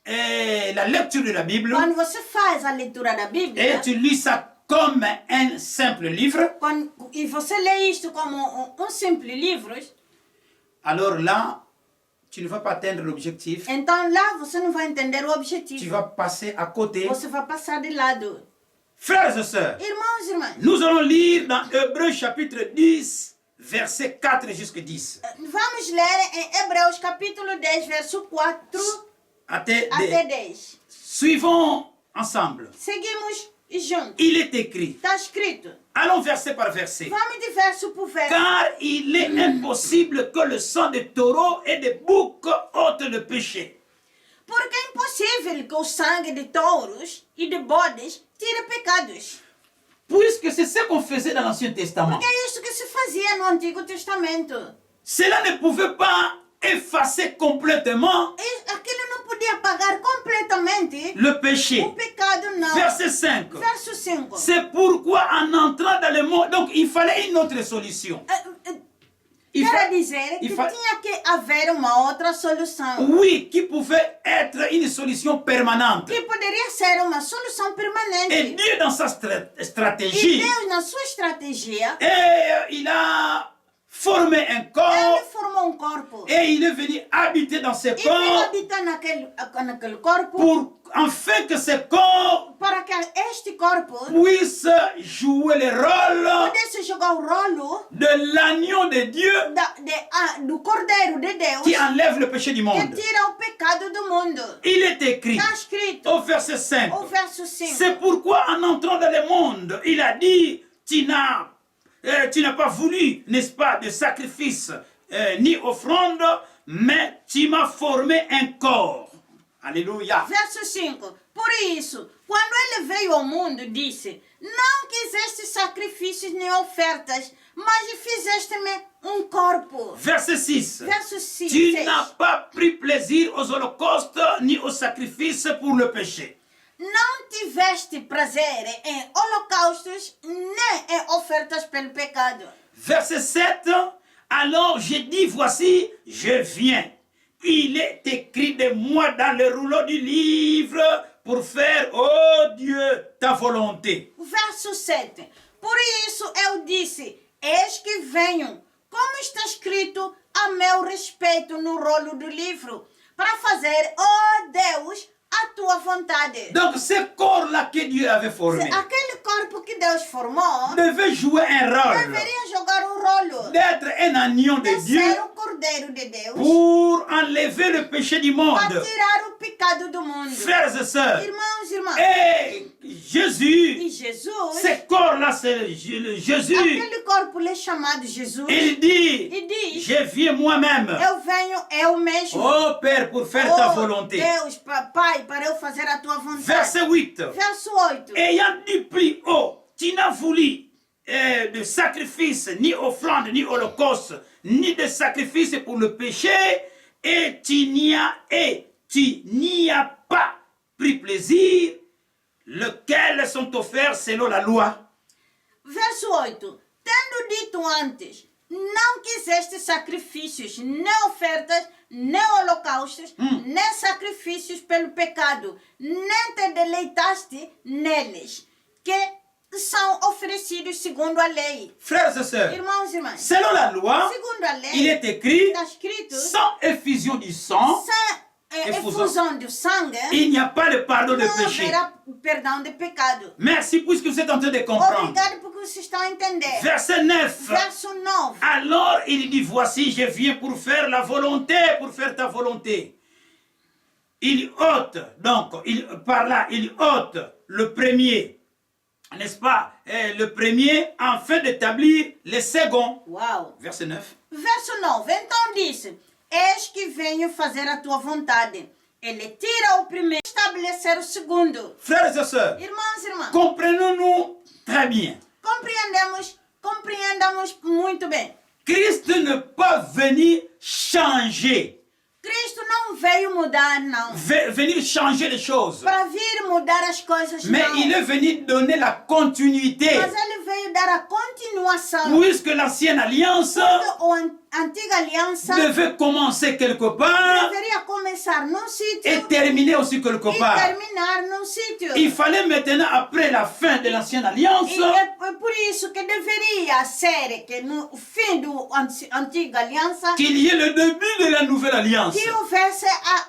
Speaker 1: la lecture de la Bible,
Speaker 2: Quando você faz a leitura da
Speaker 1: et
Speaker 2: Bíblia,
Speaker 1: tu lis ça comme un simple livre,
Speaker 2: e você lê isto como simples livro,
Speaker 1: alors là, tu ne vas pas atteindre l'objectif.
Speaker 2: então lá você não vai entender o
Speaker 1: Tu
Speaker 2: objetivo.
Speaker 1: vas passer à côté.
Speaker 2: Você vai passar de lado.
Speaker 1: Frères et sœurs,
Speaker 2: Irmãos e irmãs,
Speaker 1: nous allons lire dans Hébreux chapitre 10, verset 4 jusqu'à 10.
Speaker 2: vamos ler em Hebreus capítulo 10, verso 4
Speaker 1: Até
Speaker 2: até 10.
Speaker 1: Suivons ensemble.
Speaker 2: Seguimos juntos.
Speaker 1: Il est écrit.
Speaker 2: Está escrito.
Speaker 1: Allons verset par verset.
Speaker 2: Vamos de verso por verso.
Speaker 1: Car il est impossible que le sang de taureau et de bouc ôte le péché.
Speaker 2: Porque é impossível que o sangue de touros e de bodes tire pecados.
Speaker 1: Puisque c'est ce qu'on faisait dans l'Ancien Testament.
Speaker 2: Porque é isso que se fazia no Antigo Testamento.
Speaker 1: Cela ne pouvait pas effacer complètement
Speaker 2: Aquilo não podia apagar completamente
Speaker 1: le péché.
Speaker 2: o pecado, não.
Speaker 1: Verset 5.
Speaker 2: Verso 5.
Speaker 1: C'est pourquoi en entrant dans le monde, donc il fallait une autre solution.
Speaker 2: Quer dizer que tinha que haver uma outra solução.
Speaker 1: Oui, qui pouvait être une solution permanente.
Speaker 2: Que poderia ser uma solução permanente.
Speaker 1: Et Dieu dans sa
Speaker 2: E
Speaker 1: stratégie,
Speaker 2: Deus, na sua estratégia,
Speaker 1: il a formé un
Speaker 2: Ele
Speaker 1: corps
Speaker 2: formou um corpo.
Speaker 1: et il est venu habiter dans ce
Speaker 2: E veio
Speaker 1: corps
Speaker 2: habitar naquele corpo
Speaker 1: pour afin que ce corps
Speaker 2: para que este corpo
Speaker 1: puisse jouer le rôle
Speaker 2: pudesse jogar o rolo
Speaker 1: de l'agneau de Dieu
Speaker 2: do Cordeiro de Deus
Speaker 1: qui enlève le péché du
Speaker 2: que
Speaker 1: monde.
Speaker 2: tira o pecado do mundo.
Speaker 1: Il est écrit
Speaker 2: Está escrito
Speaker 1: au verset 5.
Speaker 2: o verso 5.
Speaker 1: C'est pourquoi en entrant dans le monde, il a dit, tu n'as pas voulu, n'est-ce pas, de sacrifice ni offrande, mais tu m'as formé un corps. Alléluia.
Speaker 2: Verso 5. Por isso, quando ele veio ao mundo, disse: Não quiseste sacrifícios nem ofertas, mas fizeste-me um corpo.
Speaker 1: Verset 6.
Speaker 2: Verso 6.
Speaker 1: Tu n'as pas pris plaisir aux holocaustes ni aux sacrifices pour le péché.
Speaker 2: Não tiveste prazer em holocaustos nem em ofertas pelo pecado.
Speaker 1: Verset 7. Alors j'ai dit, voici, je viens. Il est écrit de moi dans le rouleau du livre pour faire, oh Dieu, ta volonté.
Speaker 2: Verso 7. Por isso eu disse: Eis que venho, como está escrito a meu respeito no rolo do livro, para fazer, oh Deus, a tua vontade.
Speaker 1: Donc ce corps-là que Dieu avait formé
Speaker 2: Aquele corpo que Deus formou
Speaker 1: devait jouer un rôle
Speaker 2: deveria jogar um rolo
Speaker 1: d'être un agneau de
Speaker 2: de
Speaker 1: Dieu
Speaker 2: ser o Cordeiro de Deus
Speaker 1: pour enlever le péché du
Speaker 2: para
Speaker 1: monde.
Speaker 2: tirar o pecado do mundo.
Speaker 1: Frères et sœurs,
Speaker 2: Irmãos e irmãs,
Speaker 1: et Jésus,
Speaker 2: e Jesus,
Speaker 1: ce corps-là, c'est Jésus.
Speaker 2: aquele corpo lhe chamado Jesus,
Speaker 1: Il dit,
Speaker 2: e diz:
Speaker 1: je viens moi-même,
Speaker 2: Eu venho, eu mesmo.
Speaker 1: oh Père, pour faire ta volonté.
Speaker 2: Deus, Pai, para eu fazer a tua vontade.
Speaker 1: Verset 8.
Speaker 2: Verso 8.
Speaker 1: Ayant du plus haut, tu n'as voulu de sacrifice, ni offrande, ni holocauste, ni de sacrifice pour le péché, et tu n'y as pas pris plaisir, lesquels sont offerts selon la loi.
Speaker 2: Verso 8. Tendo dito antes, não quiseste sacrifícios, nem ofertas, nem holocaustos, nem sacrifícios pelo pecado, nem te deleitaste neles, que são oferecidos segundo a lei.
Speaker 1: Frères et sœurs,
Speaker 2: Irmãos e irmãs,
Speaker 1: selon la loi,
Speaker 2: segundo a lei,
Speaker 1: il est écrit,
Speaker 2: está escrito,
Speaker 1: sans effusion du sang,
Speaker 2: sem efusão do sangue,
Speaker 1: il n'y a pas de pardon de
Speaker 2: não
Speaker 1: péché.
Speaker 2: haverá perdão de pecado.
Speaker 1: Merci puisque vous êtes en train de comprendre.
Speaker 2: Obrigado porque vocês estão a entender.
Speaker 1: Verset 9.
Speaker 2: Verso 9.
Speaker 1: Alors il dit, voici, je viens pour faire la volonté, pour faire ta volonté. Il ôte, donc, par là, il ôte le premier, n'est-ce pas, le premier, afin d'établir le second.
Speaker 2: Uau.
Speaker 1: Verset 9.
Speaker 2: Verso 9. Então disse: Eis que venho fazer a tua vontade. Ele tira o primeiro, estabelecer o segundo.
Speaker 1: Frères et sœurs,
Speaker 2: Irmãos e irmãs,
Speaker 1: comprenons-nous très bien.
Speaker 2: compreendamos muito bem.
Speaker 1: Christ ne peut venir changer,
Speaker 2: Cristo não veio mudar, não.
Speaker 1: venir changer les choses.
Speaker 2: Para vir mudar as coisas,
Speaker 1: Mais
Speaker 2: não.
Speaker 1: il est venu donner la continuité.
Speaker 2: Mas ele veio dar a continuação.
Speaker 1: Puisque l'ancienne alliance
Speaker 2: A antiga aliança
Speaker 1: devait commencer quelque part
Speaker 2: deveria começar num sítio
Speaker 1: et terminer aussi quelque
Speaker 2: e
Speaker 1: part.
Speaker 2: terminar num sítio.
Speaker 1: Il fallait maintenant, après la fin de l'ancienne alliance,
Speaker 2: E é por isso que deveria ser que no fim do antiga aliança
Speaker 1: qu'il y ait le début de la nouvelle alliance.
Speaker 2: que houvesse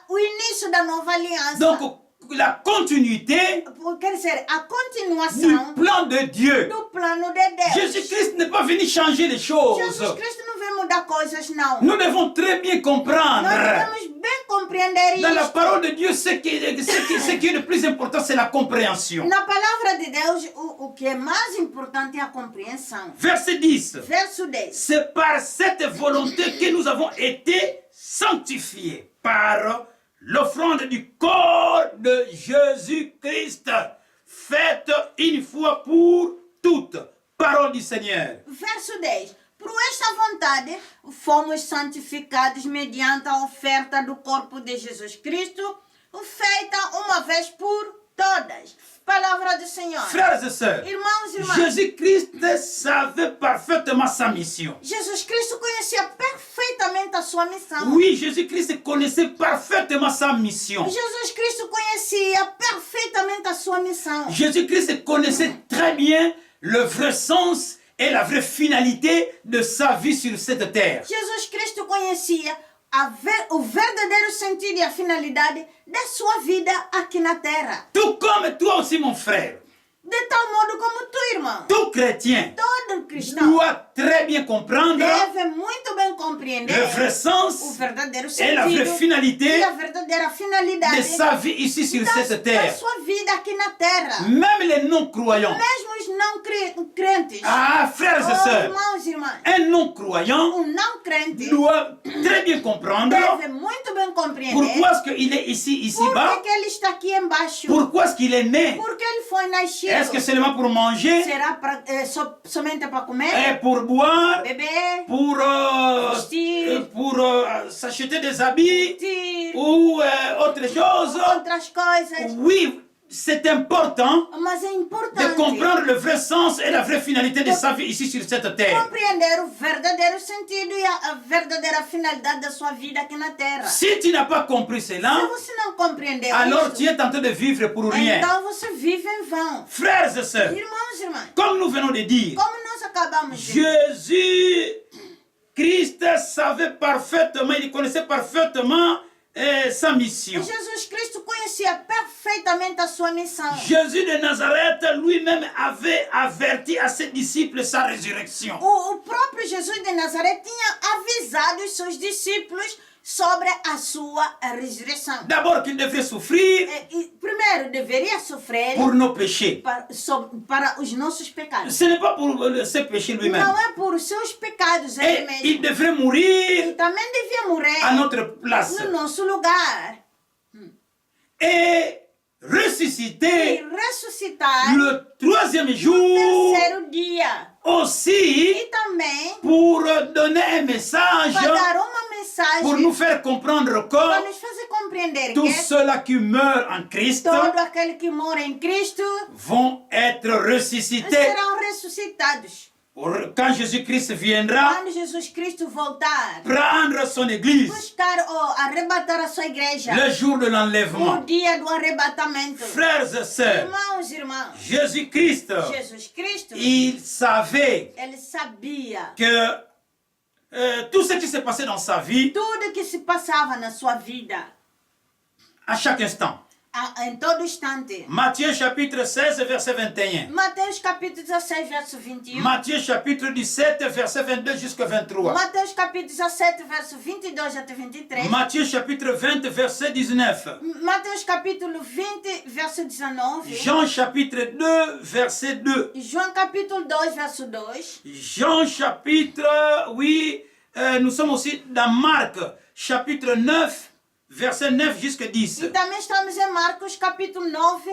Speaker 2: o início da nova aliança.
Speaker 1: Donc, la continuité
Speaker 2: Quer dizer, a
Speaker 1: du
Speaker 2: continuação
Speaker 1: plan de Dieu.
Speaker 2: do plano de Deus.
Speaker 1: Jésus-Christ n'est pas venu changer les choses.
Speaker 2: Jesus Cristo não veio mudar coisas, não.
Speaker 1: Nous devons très bien
Speaker 2: Nós
Speaker 1: comprendre.
Speaker 2: devemos bem compreender
Speaker 1: Dans la
Speaker 2: isso.
Speaker 1: parole de Dieu, ce qui est le plus important, c'est la compréhension.
Speaker 2: Na palavra de Deus, o que é mais importante é a compreensão.
Speaker 1: Verset 10.
Speaker 2: Verso 10.
Speaker 1: C'est par cette volonté que nous avons été sanctifiés par l'offrande du corps de Jésus-Christ, faite une fois pour toutes. Parole du Seigneur.
Speaker 2: Verso 10. Por esta vontade, fomos santificados mediante a oferta do corpo de Jesus Cristo, feita uma vez por todas. Palavra do Senhor.
Speaker 1: Frères et sœurs,
Speaker 2: Irmãos e irmãs,
Speaker 1: Jésus-Christ savait parfaitement sa mission.
Speaker 2: Jesus Cristo conhecia perfeitamente a sua missão.
Speaker 1: Oui, Jésus-Christ connaissait parfaitement sa mission.
Speaker 2: Jesus Cristo conhecia perfeitamente a sua missão.
Speaker 1: Jésus-Christ connaissait très bien le vrai sens et la vraie finalité de sa vie sur cette terre.
Speaker 2: Jesus Cristo conhecia o verdadeiro sentido e a finalidade da sua vida aqui na terra.
Speaker 1: Tout comme toi aussi, mon frère.
Speaker 2: De tal modo como tu, irmão.
Speaker 1: Tout chrétien
Speaker 2: Todo cristão
Speaker 1: doit très bien comprendre
Speaker 2: deve muito bem compreender
Speaker 1: le vrai
Speaker 2: o
Speaker 1: sens
Speaker 2: verdadeiro
Speaker 1: et la vraie
Speaker 2: sentido
Speaker 1: finalité
Speaker 2: e a verdadeira finalidade
Speaker 1: de sa vie ici sur cette
Speaker 2: da
Speaker 1: terre.
Speaker 2: sua vida aqui na terra.
Speaker 1: Même les non-croyants.
Speaker 2: Mesmo os não crentes.
Speaker 1: Ah, frères et sœurs,
Speaker 2: Irmãos e irmãs.
Speaker 1: un non-croyant
Speaker 2: Não crente
Speaker 1: doit très bien comprendre
Speaker 2: deve muito bem compreender
Speaker 1: pourquoi est-ce qu'il est ici
Speaker 2: por
Speaker 1: bas,
Speaker 2: que ele está aqui embaixo.
Speaker 1: pourquoi est-ce qu'il est né.
Speaker 2: Porque ele foi nascido.
Speaker 1: Est-ce que seulement pour manger,
Speaker 2: Será somente para comer?
Speaker 1: et pour boire,
Speaker 2: Beber?
Speaker 1: pour s'acheter des habits
Speaker 2: Vestir?
Speaker 1: ou autre chose?
Speaker 2: Outras coisas.
Speaker 1: Oui, c'est important
Speaker 2: Mas é
Speaker 1: de
Speaker 2: importante
Speaker 1: comprendre le vrai sens et la vraie finalité de sa vie ici sur cette terre.
Speaker 2: compreender o verdadeiro sentido e a verdadeira finalidade da sua vida aqui na terra.
Speaker 1: Si tu n'as pas compris
Speaker 2: Se
Speaker 1: cela,
Speaker 2: você não compreendeu
Speaker 1: alors tu
Speaker 2: isso,
Speaker 1: es en train de vivre pour rien.
Speaker 2: então você vive em vão.
Speaker 1: Frères et sœurs,
Speaker 2: Irmãos e irmãs,
Speaker 1: comme nous venons de dire,
Speaker 2: como nós acabamos de dizer,
Speaker 1: Jésus Christ savait parfaitement, il connaissait parfaitement sa mission.
Speaker 2: Jesus Cristo conhecia perfeitamente a sua missão.
Speaker 1: Jésus de Nazareth lui-même avait averti à ses disciples sa résurrection.
Speaker 2: O próprio Jesus de Nazaré tinha avisado os seus discípulos sobre a sua ressurreição.
Speaker 1: D'abord qu'il devrait souffrir
Speaker 2: Primeiro, deveria sofrer
Speaker 1: pour nos péchés.
Speaker 2: para os nossos pecados.
Speaker 1: Ce n'est pas pour ses péchés lui-même.
Speaker 2: Não é por os seus pecados ele
Speaker 1: Et il
Speaker 2: mesmo.
Speaker 1: devrait mourir
Speaker 2: Ele também devia morrer
Speaker 1: à notre place
Speaker 2: no nosso lugar
Speaker 1: et
Speaker 2: e
Speaker 1: ressusciter
Speaker 2: ressuscitar
Speaker 1: le troisième
Speaker 2: no
Speaker 1: jour
Speaker 2: terceiro dia.
Speaker 1: aussi
Speaker 2: E também
Speaker 1: pour donner un message,
Speaker 2: para dar uma mensagem
Speaker 1: pour nous faire comprendre
Speaker 2: para
Speaker 1: que
Speaker 2: nos fazer compreender
Speaker 1: tous
Speaker 2: que
Speaker 1: ceux-là qui meurent en Christ
Speaker 2: todo aquele que mora em Cristo
Speaker 1: vont être ressuscités.
Speaker 2: serão ressuscitados.
Speaker 1: Quand Jésus-Christ viendra
Speaker 2: Quando Jesus Cristo voltar,
Speaker 1: prendre son église,
Speaker 2: buscar ou arrebatar a sua igreja,
Speaker 1: le jour de
Speaker 2: o
Speaker 1: l'enlèvement.
Speaker 2: dia do arrebatamento.
Speaker 1: Frères et sœurs,
Speaker 2: Irmãos e irmãs,
Speaker 1: Jésus-Christ,
Speaker 2: Jesus Cristo,
Speaker 1: il savait
Speaker 2: ele sabia
Speaker 1: que tout ce qui s'est passé dans sa vie,
Speaker 2: tudo que se passava na sua vida,
Speaker 1: à chaque instant.
Speaker 2: em todo instante.
Speaker 1: Matthieu chapitre 16, verset 21.
Speaker 2: Mateus capítulo 16, verso 21.
Speaker 1: Matthieu chapitre 17, verset 22 jusqu'à 23.
Speaker 2: Mateus capítulo 17, verso 22 até 23.
Speaker 1: Matthieu chapitre 20, verset 19.
Speaker 2: Mateus capítulo 20, verso 19.
Speaker 1: Jean chapitre 2, verset 2.
Speaker 2: João capítulo 2, verso 2.
Speaker 1: Jean chapitre, nous sommes aussi dans Marc chapitre 9, verset 9 jusqu'à 10.
Speaker 2: E também estamos em Marcos capítulo 9,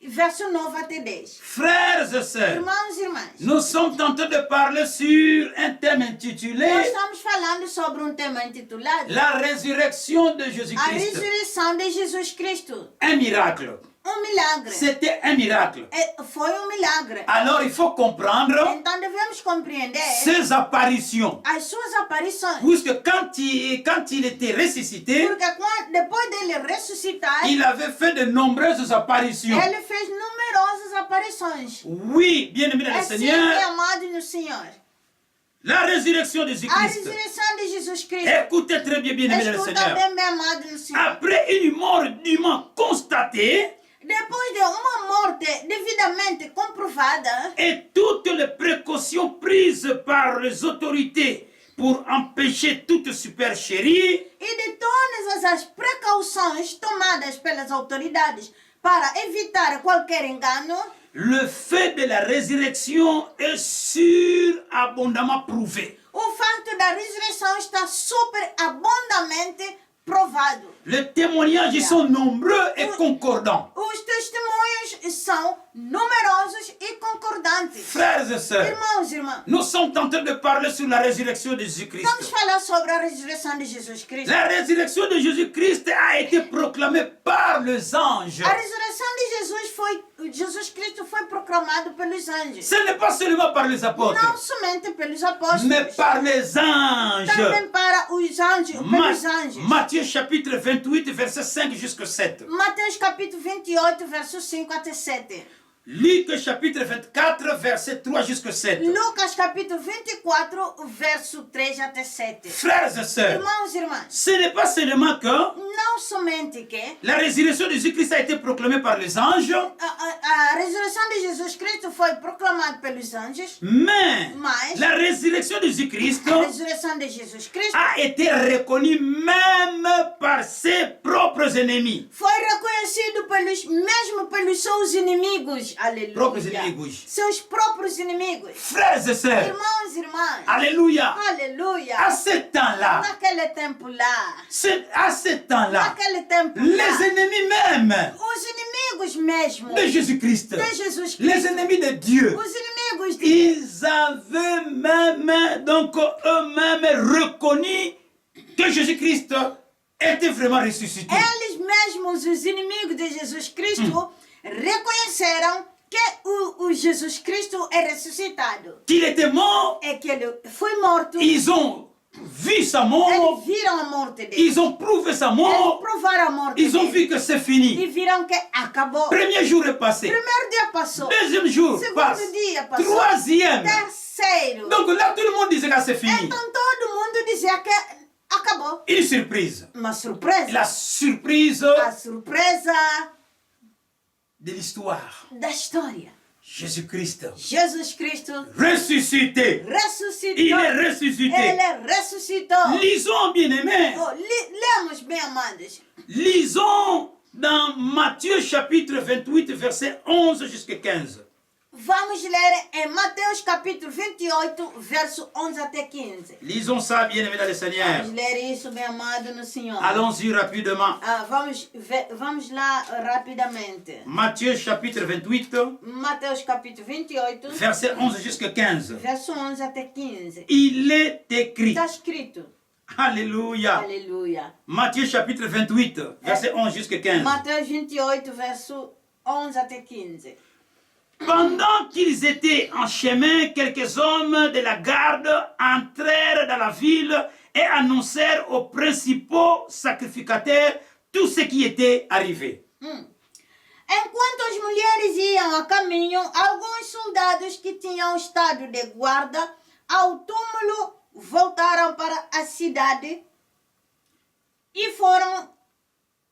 Speaker 2: verso 9 até 10.
Speaker 1: Frères et sœurs,
Speaker 2: Irmãos e irmãs,
Speaker 1: nous sommes en train de parler sur un thème intitulé
Speaker 2: nós estamos falando sobre um tema intitulado
Speaker 1: La résurrection de
Speaker 2: A
Speaker 1: Jésus-Christ.
Speaker 2: ressurreição de Jesus Cristo.
Speaker 1: Un miracle.
Speaker 2: Milagre.
Speaker 1: C'était un miracle.
Speaker 2: Foi milagre.
Speaker 1: Alors il faut comprendre
Speaker 2: Então devemos compreender
Speaker 1: ces apparitions.
Speaker 2: as suas aparições.
Speaker 1: Puisque quand il était ressuscité,
Speaker 2: Porque depois dele ressuscitar,
Speaker 1: il avait fait de nombreuses apparitions.
Speaker 2: ele fez numerosas aparições.
Speaker 1: Oui, bien-aimé dans le
Speaker 2: Assim,
Speaker 1: Seigneur,
Speaker 2: amado no Senhor.
Speaker 1: la résurrection de
Speaker 2: A
Speaker 1: Jésus-Christ.
Speaker 2: ressurreição de Jesus Cristo.
Speaker 1: Écoutez très bien, bien-aimé dans le
Speaker 2: Escuta
Speaker 1: Seigneur.
Speaker 2: bem, meu amado no Senhor.
Speaker 1: Après une mort dûment constatée
Speaker 2: Depois de uma morte devidamente comprovada
Speaker 1: et toutes les précautions prises par les autorités pour empêcher toute supercherie,
Speaker 2: e de todas as precauções tomadas pelas autoridades para evitar qualquer engano,
Speaker 1: le fait de la résurrection est surabondamment prouvé.
Speaker 2: o fato da ressurreição está superabundamente provado.
Speaker 1: Les témoignages sont nombreux et concordants.
Speaker 2: Os testemunhos são numerosos e concordantes.
Speaker 1: Frères et sœurs,
Speaker 2: Irmãos e irmãs,
Speaker 1: nous sommes en train de parler sur la résurrection de
Speaker 2: vamos
Speaker 1: Jésus-Christ.
Speaker 2: falar sobre a ressurreição de Jesus Cristo.
Speaker 1: La résurrection de Jésus-Christ a été proclamée par les anges.
Speaker 2: A ressurreição de Jesus Cristo foi proclamado pelos anjos.
Speaker 1: Ce n'est pas seulement par les apôtres,
Speaker 2: Não somente pelos apóstolos,
Speaker 1: mais par les anges.
Speaker 2: também para os anjos, pelos anjos.
Speaker 1: Matthieu chapitre 28, verset 5 jusqu'à 7.
Speaker 2: Mateus capítulo 28, verso 5 até 7.
Speaker 1: Luc chapitre 24, verset 3 jusqu'à 7.
Speaker 2: Lucas capítulo 24, verso 3 até 7.
Speaker 1: Frères et sœurs,
Speaker 2: Irmãos e irmãs,
Speaker 1: ce n'est pas seulement que
Speaker 2: não somente que
Speaker 1: la résurrection de Jésus-Christ a été proclamée par les anges,
Speaker 2: a ressurreição de Jesus Cristo foi proclamada pelos anjos,
Speaker 1: mais
Speaker 2: mas
Speaker 1: la résurrection de Jésus-Christ
Speaker 2: a ressurreição de Jesus Cristo
Speaker 1: a été reconnue même par ses propres ennemis.
Speaker 2: foi reconhecido mesmo pelos seus inimigos. Aleluia.
Speaker 1: Próprios inimigos.
Speaker 2: Seus próprios inimigos.
Speaker 1: Frères et sœurs,
Speaker 2: Irmãos e irmãs.
Speaker 1: alléluia.
Speaker 2: Aleluia.
Speaker 1: À ce temps-là,
Speaker 2: Naquele tempo lá.
Speaker 1: à ce temps-là,
Speaker 2: Naquele tempo
Speaker 1: les
Speaker 2: lá.
Speaker 1: ennemis même
Speaker 2: Os inimigos mesmo.
Speaker 1: de Jésus-Christ,
Speaker 2: De Jesus Cristo.
Speaker 1: les ennemis de Dieu,
Speaker 2: Os inimigos de
Speaker 1: ils avaient même, donc eux-mêmes reconnu que Jésus-Christ était vraiment ressuscité.
Speaker 2: Eles mesmos, os inimigos de Jesus Cristo, reconheceram que o Jesus Cristo é ressuscitado.
Speaker 1: Qu'il était mort,
Speaker 2: É que ele foi morto.
Speaker 1: ils ont vu sa mort,
Speaker 2: Eles viram a morte dele.
Speaker 1: ils ont prouvé sa
Speaker 2: Eles
Speaker 1: mort,
Speaker 2: provaram a morte
Speaker 1: ils ont
Speaker 2: dele.
Speaker 1: vu que c'est fini.
Speaker 2: E viram que acabou.
Speaker 1: Premier jour est passé,
Speaker 2: Primeiro dia passou.
Speaker 1: deuxième jour passe,
Speaker 2: Segundo dia passou.
Speaker 1: troisième.
Speaker 2: Terceiro.
Speaker 1: Donc là, tout le monde disait que c'est fini.
Speaker 2: Então todo mundo dizia que acabou.
Speaker 1: Une surprise.
Speaker 2: Uma surpresa.
Speaker 1: La surprise
Speaker 2: A surpresa
Speaker 1: de l'histoire.
Speaker 2: da história.
Speaker 1: Jésus-Christ
Speaker 2: Jesus Cristo
Speaker 1: ressuscité.
Speaker 2: ressuscitou.
Speaker 1: Il est ressuscité.
Speaker 2: Ele ressuscitou.
Speaker 1: Lisons, bien-aimés.
Speaker 2: Oh, lemos, bem amados.
Speaker 1: Lisons dans Matthieu chapitre 28, verset 11 jusqu'à 15.
Speaker 2: Vamos ler em Mateus capítulo 28, verso 11 até 15.
Speaker 1: Lisons ça, bien-aimés dans le Seigneur.
Speaker 2: Vamos ler isso, bem amado no Senhor.
Speaker 1: Allons-y rapidement.
Speaker 2: Vamos lá rapidamente.
Speaker 1: Matthieu chapitre 28,
Speaker 2: Mateus capítulo 28,
Speaker 1: verset 11 jusqu'à 15.
Speaker 2: verso 11 até 15.
Speaker 1: Il est écrit.
Speaker 2: Está escrito.
Speaker 1: Alléluia.
Speaker 2: Aleluia.
Speaker 1: Matthieu chapitre 28, verset 11 jusqu'à 15.
Speaker 2: Mateus 28, verso 11 até 15.
Speaker 1: Pendant qu'ils étaient en chemin, quelques hommes de la garde entrèrent dans la ville et annoncèrent aux principaux sacrificateurs tout ce qui était arrivé.
Speaker 2: Enquanto as mulheres iam a caminho, alguns soldados que tinham estado de guarda ao túmulo voltaram para a cidade e foram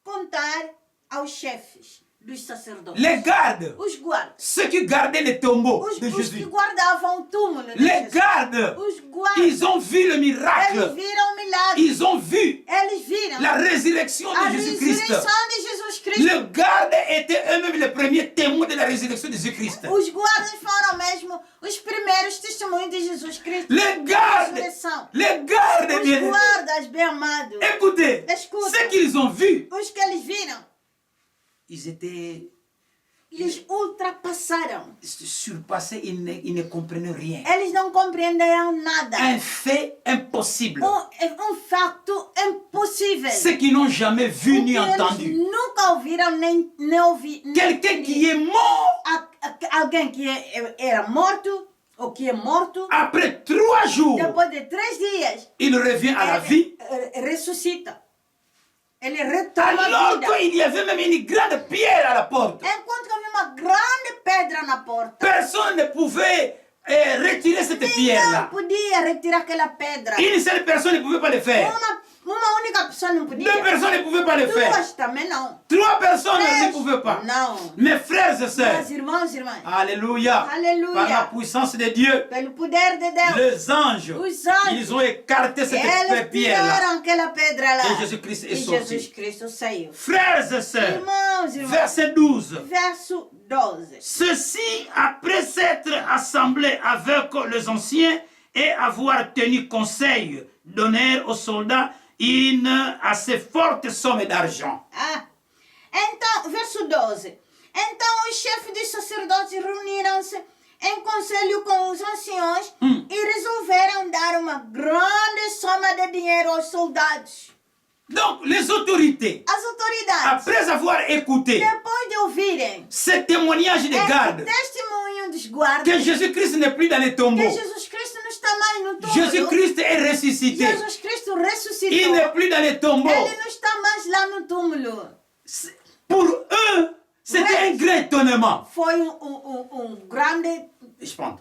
Speaker 2: contar aos chefes dos sacerdotes.
Speaker 1: Les gardes,
Speaker 2: Os guardas.
Speaker 1: ceux qui gardaient les tombeaux
Speaker 2: Os
Speaker 1: de
Speaker 2: que
Speaker 1: Jésus,
Speaker 2: guardavam o túmulo de
Speaker 1: les
Speaker 2: Jesus.
Speaker 1: gardes,
Speaker 2: Os guardas.
Speaker 1: ils ont vu le
Speaker 2: Eles
Speaker 1: miracle,
Speaker 2: viram o milagre.
Speaker 1: ils ont vu
Speaker 2: Eles viram
Speaker 1: la résurrection
Speaker 2: a
Speaker 1: de Jésus-Christ.
Speaker 2: ressurreição de Jesus Cristo.
Speaker 1: Les gardes étaient eux-mêmes les premiers témoins de la résurrection de Jésus-Christ.
Speaker 2: Os guardas foram mesmo os primeiros testemunhos de Jesus Cristo.
Speaker 1: Les gardes,
Speaker 2: Ressurreição.
Speaker 1: les gardes,
Speaker 2: Os
Speaker 1: bien
Speaker 2: guardas, bem amados,
Speaker 1: écoutez,
Speaker 2: Escuta.
Speaker 1: ce qu'ils ont vu,
Speaker 2: os que eles viram,
Speaker 1: ils étaient
Speaker 2: eles ultrapassaram.
Speaker 1: surpassés, ils ne comprenaient rien.
Speaker 2: Eles não compreenderam nada.
Speaker 1: Un fait impossible.
Speaker 2: Um facto impossível.
Speaker 1: Ceux qui n'ont jamais vu
Speaker 2: O
Speaker 1: ni
Speaker 2: que eles
Speaker 1: entendu.
Speaker 2: nunca ouviram nem ouviram.
Speaker 1: Quelqu'un qui est mort
Speaker 2: Alguém que era morto, ou que é morto,
Speaker 1: après 3 jours,
Speaker 2: depois de 3 dias,
Speaker 1: il revient à la vie.
Speaker 2: ressuscita. Ele retoma a
Speaker 1: Alors
Speaker 2: vida.
Speaker 1: qu'il y avait même une grande pierre à la porte.
Speaker 2: Enquanto que havia uma grande pedra na porta.
Speaker 1: Personne ne pouvait retirer cette
Speaker 2: Ninguém
Speaker 1: pierre-là.
Speaker 2: podia retirar aquela pedra.
Speaker 1: Une seule personne ne pouvait pas le faire.
Speaker 2: Uma única pessoa não podia.
Speaker 1: 2 personnes ne pouvaient pas le faire.
Speaker 2: Duas também não.
Speaker 1: 3 personnes ne
Speaker 2: Três,
Speaker 1: pouvaient pas.
Speaker 2: não.
Speaker 1: Mes frères et sœurs,
Speaker 2: Meus irmãos e irmãs,
Speaker 1: alléluia,
Speaker 2: Alléluia.
Speaker 1: par la puissance de Dieu,
Speaker 2: pelo poder de Deus,
Speaker 1: les anges,
Speaker 2: os anjos,
Speaker 1: ils ont écarté cette
Speaker 2: eles
Speaker 1: pierre-là.
Speaker 2: tiraram aquela pedra lá.
Speaker 1: Et Jésus-Christ est
Speaker 2: E
Speaker 1: sorti.
Speaker 2: Jesus Cristo saiu.
Speaker 1: Frères et sœurs,
Speaker 2: Irmãos e irmãs,
Speaker 1: verset 12.
Speaker 2: verso 12.
Speaker 1: Ceux-ci, après s'être assemblés avec les anciens et avoir tenu conseil, donnèrent aux soldats une assez forte somme d'argent.
Speaker 2: Então, verso 12. Então os chefes dos sacerdotes reuniram-se em conselho com os anciões e resolveram dar uma grande soma de dinheiro aos soldados.
Speaker 1: Donc, les autorités,
Speaker 2: As autoridades,
Speaker 1: après avoir écouté
Speaker 2: depois de ouvirem
Speaker 1: ce témoignage de garde,
Speaker 2: esse testemunho dos guardas,
Speaker 1: que Jésus-Christ n'est plus dans les
Speaker 2: que
Speaker 1: tombeaux,
Speaker 2: Jesus Cristo não está mais no túmulo,
Speaker 1: Jésus-Christ est ressuscité,
Speaker 2: Jesus Cristo ressuscitou,
Speaker 1: il n'est plus dans les tombeaux.
Speaker 2: ele não está mais lá no túmulo.
Speaker 1: Pour eux, C'était un grand étonnement.
Speaker 2: Foi grande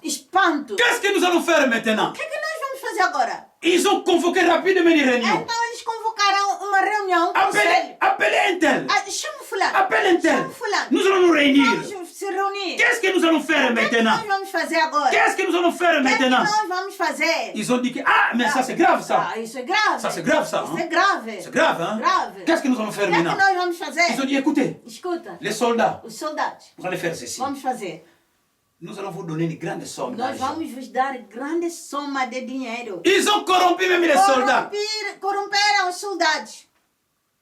Speaker 2: espanto.
Speaker 1: Qu'est-ce que nous allons faire maintenant?
Speaker 2: O que nós vamos fazer agora?
Speaker 1: Ils ont convoqué rapidement une réunion.
Speaker 2: Então eles convocaram uma reunião, conselho.
Speaker 1: Appelez un tel.
Speaker 2: Chama fulano.
Speaker 1: Appelez un tel.
Speaker 2: Chama fulano.
Speaker 1: Nous allons nous réunir.
Speaker 2: Vamos se reunir.
Speaker 1: Qu'est-ce que nous allons faire
Speaker 2: O que
Speaker 1: maintenant?
Speaker 2: nós vamos fazer agora?
Speaker 1: Qu'est-ce que nous allons faire
Speaker 2: O que
Speaker 1: maintenant?
Speaker 2: nós vamos fazer?
Speaker 1: Ils ont dit que, ah, mais ça c'est grave ça.
Speaker 2: Isso é grave.
Speaker 1: Ça c'est grave ça.
Speaker 2: Isso é
Speaker 1: Hein?
Speaker 2: grave.
Speaker 1: C'est grave, hein?
Speaker 2: Grave.
Speaker 1: Qu'est-ce que nous allons faire
Speaker 2: O que
Speaker 1: maintenant?
Speaker 2: nós vamos fazer?
Speaker 1: Ils ont dit, écoutez,
Speaker 2: Escuta,
Speaker 1: les soldats,
Speaker 2: os soldados,
Speaker 1: vous allez faire ceci.
Speaker 2: vamos fazer.
Speaker 1: Nous allons vous donner une grande somme
Speaker 2: Nós
Speaker 1: d'argent.
Speaker 2: vamos vos dar grande soma de dinheiro.
Speaker 1: Ils ont corrompu même les soldats.
Speaker 2: Corromperam os soldados.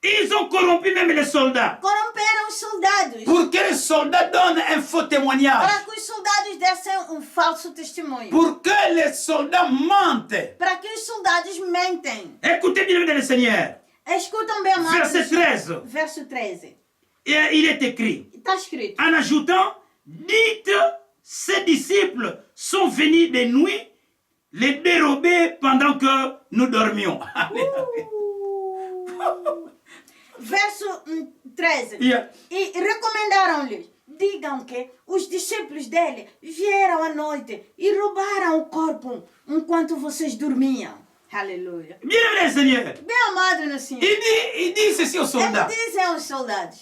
Speaker 1: Ils ont corrompu même les soldats.
Speaker 2: Corromperam os soldados.
Speaker 1: Pour que les soldats donnent un faux témoignage.
Speaker 2: Para que os soldados dessem falso testemunho.
Speaker 1: Pour que les soldats mentent.
Speaker 2: Para que os soldados mentem.
Speaker 1: Écoutez bien le Seigneur.
Speaker 2: Escutam bem, amados.
Speaker 1: Verset 13.
Speaker 2: Verso 13.
Speaker 1: Et il est écrit,
Speaker 2: Está escrito.
Speaker 1: en ajoutant, dites, ses disciples sont venus de nuit les dérober pendant que nous dormions.
Speaker 2: Verso 13.
Speaker 1: Yeah.
Speaker 2: E recomendaram-lhes, digam que os discípulos dele vieram à noite e roubaram o corpo enquanto vocês dormiam. Aleluia.
Speaker 1: Bien-aimé Seigneur,
Speaker 2: Bem amado no Senhor.
Speaker 1: il dit ceci aux soldats.
Speaker 2: Eles dizem aos soldados,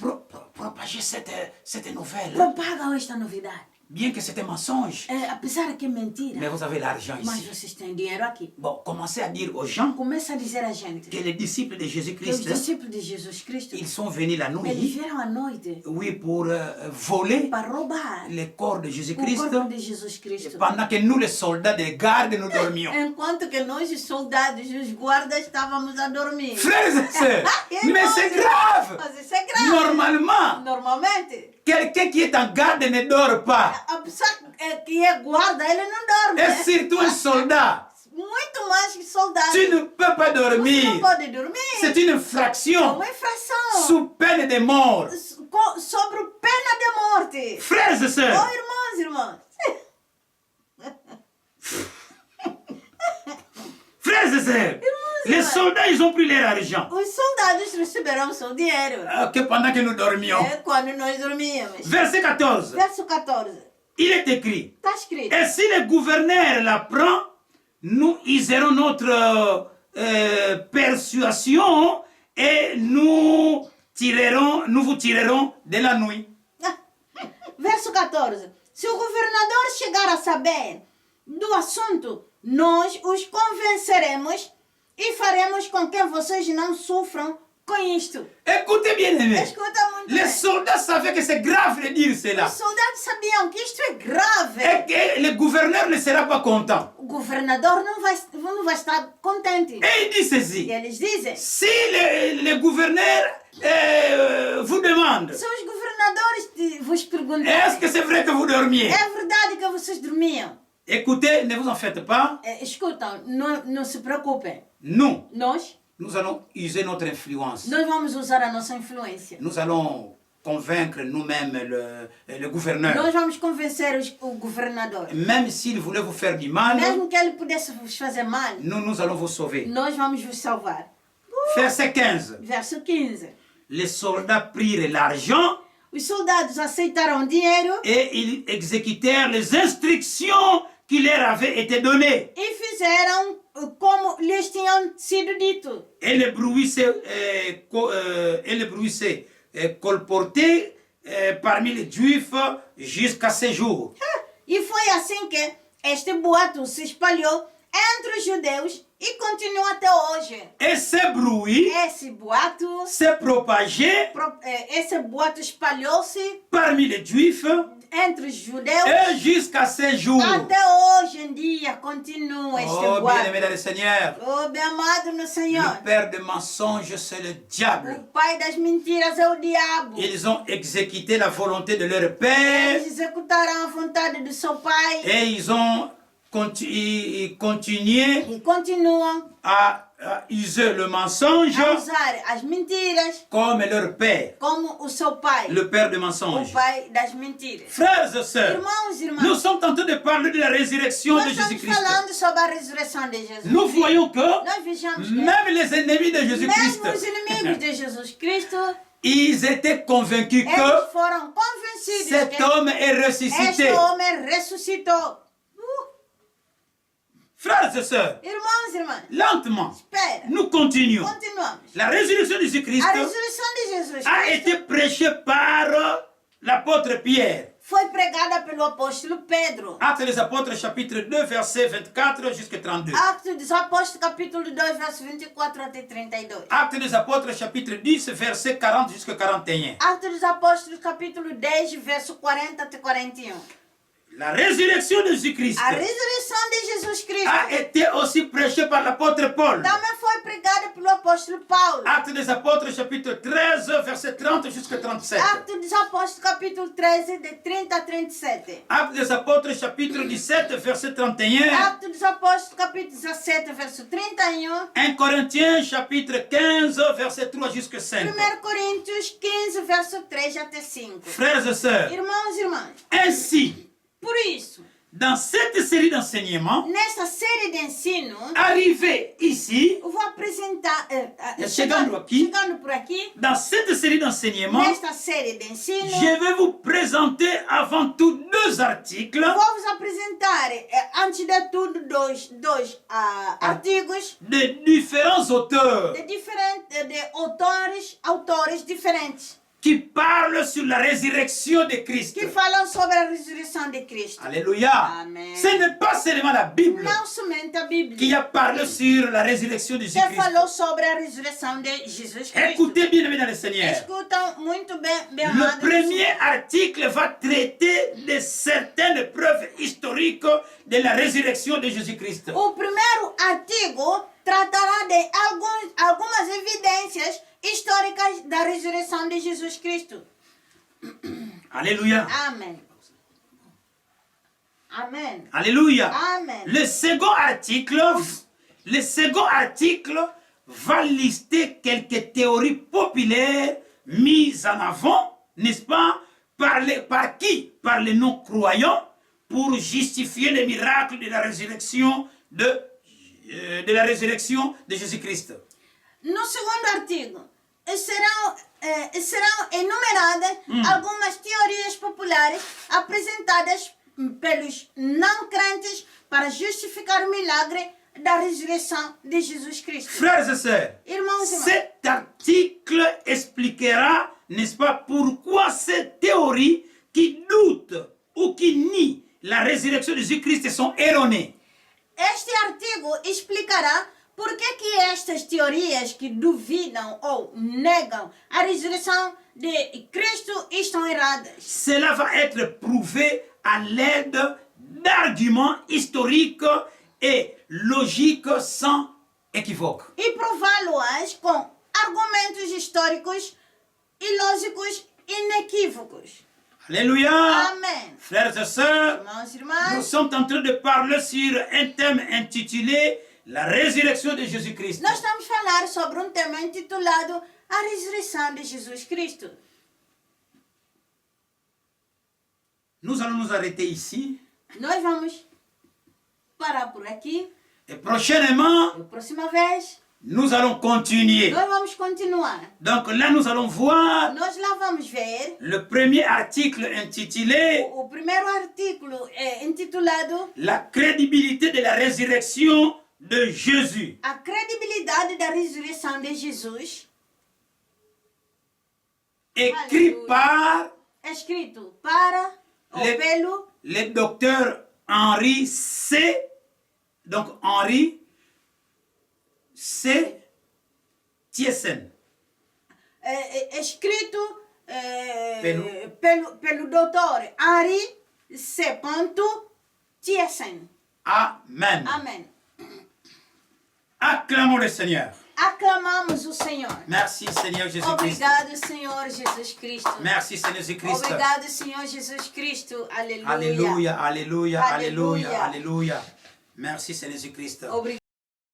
Speaker 1: Propagez cette nouvelle.
Speaker 2: propagam esta novidade.
Speaker 1: Bien que c'était mensonge,
Speaker 2: Apesar que é mentira,
Speaker 1: mais vous avez l'argent
Speaker 2: mas
Speaker 1: ici.
Speaker 2: vocês têm dinheiro aqui.
Speaker 1: Bon, commencez à dire aux gens
Speaker 2: Começa a dizer a gente
Speaker 1: que les disciples de
Speaker 2: que os
Speaker 1: Jésus-Christ,
Speaker 2: discípulos de Jesus Cristo,
Speaker 1: ils sont venus la
Speaker 2: eles
Speaker 1: nuit,
Speaker 2: vieram à noite
Speaker 1: oui, pour voler
Speaker 2: para roubar
Speaker 1: le corps de
Speaker 2: o
Speaker 1: Jésus-Christ,
Speaker 2: corpo de Jesus Cristo.
Speaker 1: pendant que nous, les soldats de garde, nous dormions.
Speaker 2: Enquanto que nós, os soldados, os guardas, estávamos a dormir.
Speaker 1: Frères et sœurs, mais c'est grave.
Speaker 2: Mas isso é grave.
Speaker 1: Normalement,
Speaker 2: Normalmente,
Speaker 1: quelqu'un qui est en garde ne dort pas.
Speaker 2: a pessoa que é guarda, ele não dorme.
Speaker 1: Et
Speaker 2: né?
Speaker 1: surtout un soldat.
Speaker 2: Muito mais que soldado.
Speaker 1: Tu ne peux pas
Speaker 2: Você não
Speaker 1: dormir.
Speaker 2: pode dormir.
Speaker 1: C'est une
Speaker 2: É
Speaker 1: infraction
Speaker 2: uma infração.
Speaker 1: sous peine de mort.
Speaker 2: Sobre pena de morte.
Speaker 1: Frères et
Speaker 2: Oh,
Speaker 1: sœurs,
Speaker 2: irmãos.
Speaker 1: frères et sœurs, les soldats, ils ont pris leur argent.
Speaker 2: Os soldados receberam seu dinheiro.
Speaker 1: Que pendant que nous dormions.
Speaker 2: Quando nós dormíamos.
Speaker 1: Verset 14,
Speaker 2: Verso 14.
Speaker 1: il est écrit.
Speaker 2: Está escrito.
Speaker 1: Et si le gouverneur l'apprend, nous userons notre persuasion et nous vous tirerons de la nuit.
Speaker 2: Verso 14. Se o governador chegar a saber do assunto, nós os convenceremos e faremos com que vocês não sofram com isto.
Speaker 1: Écoutez bien aimé.
Speaker 2: Escuta muito
Speaker 1: Les
Speaker 2: bem.
Speaker 1: soldats savaient que c'est grave de dire cela.
Speaker 2: Os soldados sabiam que isto é grave.
Speaker 1: Et que le gouverneur ne sera pas content.
Speaker 2: O governador não vai estar contente.
Speaker 1: Et il dit
Speaker 2: E
Speaker 1: ceci.
Speaker 2: eles dizem,
Speaker 1: Si le gouverneur vous demande,
Speaker 2: se os governadores vos
Speaker 1: est-ce
Speaker 2: perguntarem,
Speaker 1: que c'est vrai que vous dormiez?
Speaker 2: é verdade que vocês dormiam?
Speaker 1: Écoutez, ne vous en faites pas.
Speaker 2: Escutam, não se preocupem.
Speaker 1: Nous,
Speaker 2: Nós
Speaker 1: allons user notre influence.
Speaker 2: vamos usar a nossa influência.
Speaker 1: Nous allons convaincre nous-mêmes le gouverneur.
Speaker 2: Nós vamos convencer o governador.
Speaker 1: Même s'il voulait vous faire du mal,
Speaker 2: Mesmo que ele pudesse vos fazer mal,
Speaker 1: nous allons vous sauver.
Speaker 2: nós vamos vos salvar.
Speaker 1: Verset 15.
Speaker 2: Verso 15.
Speaker 1: Les soldats prirent l'argent
Speaker 2: Os soldados aceitaram o dinheiro
Speaker 1: et ils exécutèrent les instructions qui leur avaient été données.
Speaker 2: e fizeram como lhes tinham sido dito.
Speaker 1: Et le bruit s'est colporté parmi les Juifs jusqu'à ce jour.
Speaker 2: E foi assim que este boato se espalhou entre os judeus e continua até hoje.
Speaker 1: Et ce bruit
Speaker 2: Esse boato,
Speaker 1: s'est propagé
Speaker 2: esse boato espalhou-se
Speaker 1: parmi les Juifs
Speaker 2: entre os judeus.
Speaker 1: et jusqu'à ce jour.
Speaker 2: Até hoje em dia continua este
Speaker 1: Oh,
Speaker 2: boato.
Speaker 1: bien-aimé dans le Seigneur,
Speaker 2: Oh, bem amado no Senhor.
Speaker 1: le père de mensonges, c'est le
Speaker 2: O
Speaker 1: diable.
Speaker 2: pai das mentiras é o diabo.
Speaker 1: Ils ont exécuté la volonté de leur père
Speaker 2: Eles executaram a vontade do seu pai
Speaker 1: et ils ont continué
Speaker 2: e continuam
Speaker 1: à user le mensonge
Speaker 2: a usar as mentiras
Speaker 1: comme leur père,
Speaker 2: como o seu pai,
Speaker 1: le père de
Speaker 2: o
Speaker 1: mensonges.
Speaker 2: pai das mentiras.
Speaker 1: Frères et sœurs,
Speaker 2: Irmãos,
Speaker 1: nous sommes en train de parler de la résurrection
Speaker 2: nós
Speaker 1: de
Speaker 2: estamos
Speaker 1: Jésus-Christ.
Speaker 2: falando sobre a ressurreição de Jesus.
Speaker 1: Nous voyons que
Speaker 2: Nós vejamos que
Speaker 1: même les ennemis de Jésus-Christ,
Speaker 2: mesmo os inimigos de Jesus Cristo,
Speaker 1: Ils étaient convaincus que
Speaker 2: Eles foram convencidos
Speaker 1: cet
Speaker 2: que
Speaker 1: homme est
Speaker 2: este
Speaker 1: ressuscité.
Speaker 2: homem ressuscitou.
Speaker 1: Frères et sœurs,
Speaker 2: Irmãos e irmãs,
Speaker 1: lentement,
Speaker 2: espera.
Speaker 1: nous continuons.
Speaker 2: Continuamos.
Speaker 1: La résurrection de Jésus-Christ
Speaker 2: A ressurreição de Jesus
Speaker 1: a
Speaker 2: Cristo
Speaker 1: été prêchée par l'apôtre Pierre.
Speaker 2: foi pregada pelo apóstolo Pedro.
Speaker 1: Actes des Apôtres, chapitre 2, verset 24 jusqu'à 32.
Speaker 2: Actos dos Apóstolos, capítulo 2, verso 24 até 32.
Speaker 1: Actes des Apôtres, chapitre 10, verset 40 jusqu'à 41.
Speaker 2: Actos dos Apóstolos, capítulo 10, verso 40 até 41.
Speaker 1: La résurrection de Jésus-Christ
Speaker 2: A ressurreição de Jesus Cristo
Speaker 1: a été aussi prêchée par l'apôtre Paul.
Speaker 2: também foi pregada pelo apóstolo Paulo.
Speaker 1: Actes des Apôtres, chapitre 13, verset 30 jusqu'à 37.
Speaker 2: Actos dos Apóstolos, capítulo 13, de 30 a 37.
Speaker 1: Actes des Apôtres, chapitre 17, verset 31.
Speaker 2: Actos dos Apóstolos, capítulo 17, verso 31.
Speaker 1: 1 Corinthiens, chapitre 15, verset 3 jusqu'à 5.
Speaker 2: 1 Coríntios 15, verso 3 até 5.
Speaker 1: Frères et sœurs,
Speaker 2: Irmãos e irmãs,
Speaker 1: ainsi,
Speaker 2: por isso,
Speaker 1: dans cette série d'enseignements,
Speaker 2: nesta série de ensino,
Speaker 1: arrivé ici,
Speaker 2: eu vou apresentar,
Speaker 1: chegando aqui.
Speaker 2: chegando por aqui,
Speaker 1: dans cette série d'enseignements,
Speaker 2: nesta série de ensino,
Speaker 1: je vais vous présenter avant tout deux articles
Speaker 2: vou vos apresentar, antes de tudo, dois artigos
Speaker 1: de différents auteurs
Speaker 2: de diferentes, de autores diferentes,
Speaker 1: qui parlent sur la résurrection de Christ.
Speaker 2: que falam sobre a ressurreição de Cristo.
Speaker 1: Alléluia.
Speaker 2: Amen.
Speaker 1: Ce n'est pas seulement la Bible
Speaker 2: Não somente a
Speaker 1: qui
Speaker 2: Bíblia,
Speaker 1: a parlé sur la résurrection de
Speaker 2: que
Speaker 1: Jésus-Christ.
Speaker 2: falou sobre a ressurreição de Jesus Cristo.
Speaker 1: Écoutez bien, amis dans le Seigneur.
Speaker 2: Escutam muito bem,
Speaker 1: Le
Speaker 2: amados.
Speaker 1: premier article va traiter de certaines preuves historiques de la résurrection de Jésus-Christ.
Speaker 2: O primeiro artigo tratará de algumas evidências históricas da ressurreição de Jesus Cristo.
Speaker 1: Alléluia.
Speaker 2: Amém. Amém.
Speaker 1: Alléluia.
Speaker 2: Amen.
Speaker 1: Le second article va lister quelques théories populaires mises en avant, n'est-ce pas, par qui? Par les non-croyants pour justifier les miracles de la résurrection de Jésus-Christ.
Speaker 2: No segundo artigo, serão enumeradas algumas teorias populares apresentadas pelos não crentes para justificar o milagre da ressurreição de Jesus Cristo.
Speaker 1: Frères et sœurs,
Speaker 2: Irmãos e irmãs,
Speaker 1: cet article expliquera, n'est-ce pas, pourquoi ces théories qui doutent ou qui nient la résurrection de Jésus-Christ sont erronées.
Speaker 2: este artigo explicará por que estas teorias que duvidam ou negam a ressurreição de Cristo estão erradas.
Speaker 1: Cela va être prouvé à l'aide d'arguments historiques et logiques sans équivoque.
Speaker 2: E prová-lo-ás com argumentos históricos e lógicos inequívocos.
Speaker 1: Alléluia.
Speaker 2: Amém.
Speaker 1: Frères et sœurs,
Speaker 2: Irmãos e
Speaker 1: nous
Speaker 2: irmãs,
Speaker 1: sommes en train de parler sur un thème intitulé La résurrection de Jésus-Christ.
Speaker 2: nós estamos a falar sobre tema intitulado A Ressurreição de Jesus Cristo.
Speaker 1: Nous allons nous arrêter ici
Speaker 2: Nós vamos parar por aqui.
Speaker 1: et prochainement,
Speaker 2: E a próxima vez,
Speaker 1: nous allons continuer.
Speaker 2: nós vamos continuar.
Speaker 1: Donc là, nous allons voir
Speaker 2: Nós lá vamos ver
Speaker 1: le premier article intitulé
Speaker 2: o primeiro artigo intitulado
Speaker 1: La crédibilité de la résurrection de Jésus.
Speaker 2: A Credibilidade da Ressurreição de Jesus,
Speaker 1: Écrit
Speaker 2: Alléluia.
Speaker 1: par
Speaker 2: escrito para ou
Speaker 1: Le-
Speaker 2: pelo
Speaker 1: le docteur Henri C. Donc Henri C. Thiessen.
Speaker 2: escrito
Speaker 1: Pelo.
Speaker 2: pelo doutor Henri C. Thiessen.
Speaker 1: Amen.
Speaker 2: Amém.
Speaker 1: Acclamons le Seigneur.
Speaker 2: Aclamamos o Senhor.
Speaker 1: Merci Seigneur Jésus-Christ.
Speaker 2: Obrigado, Senhor Jesus Cristo.
Speaker 1: Merci Seigneur Jésus-Christ.
Speaker 2: Obrigado, Senhor Jesus Cristo. Aleluia.
Speaker 1: Alléluia, alléluia, alléluia,
Speaker 2: Alléluia.
Speaker 1: alléluia. Merci Seigneur Jésus-Christ.
Speaker 2: Obrigado.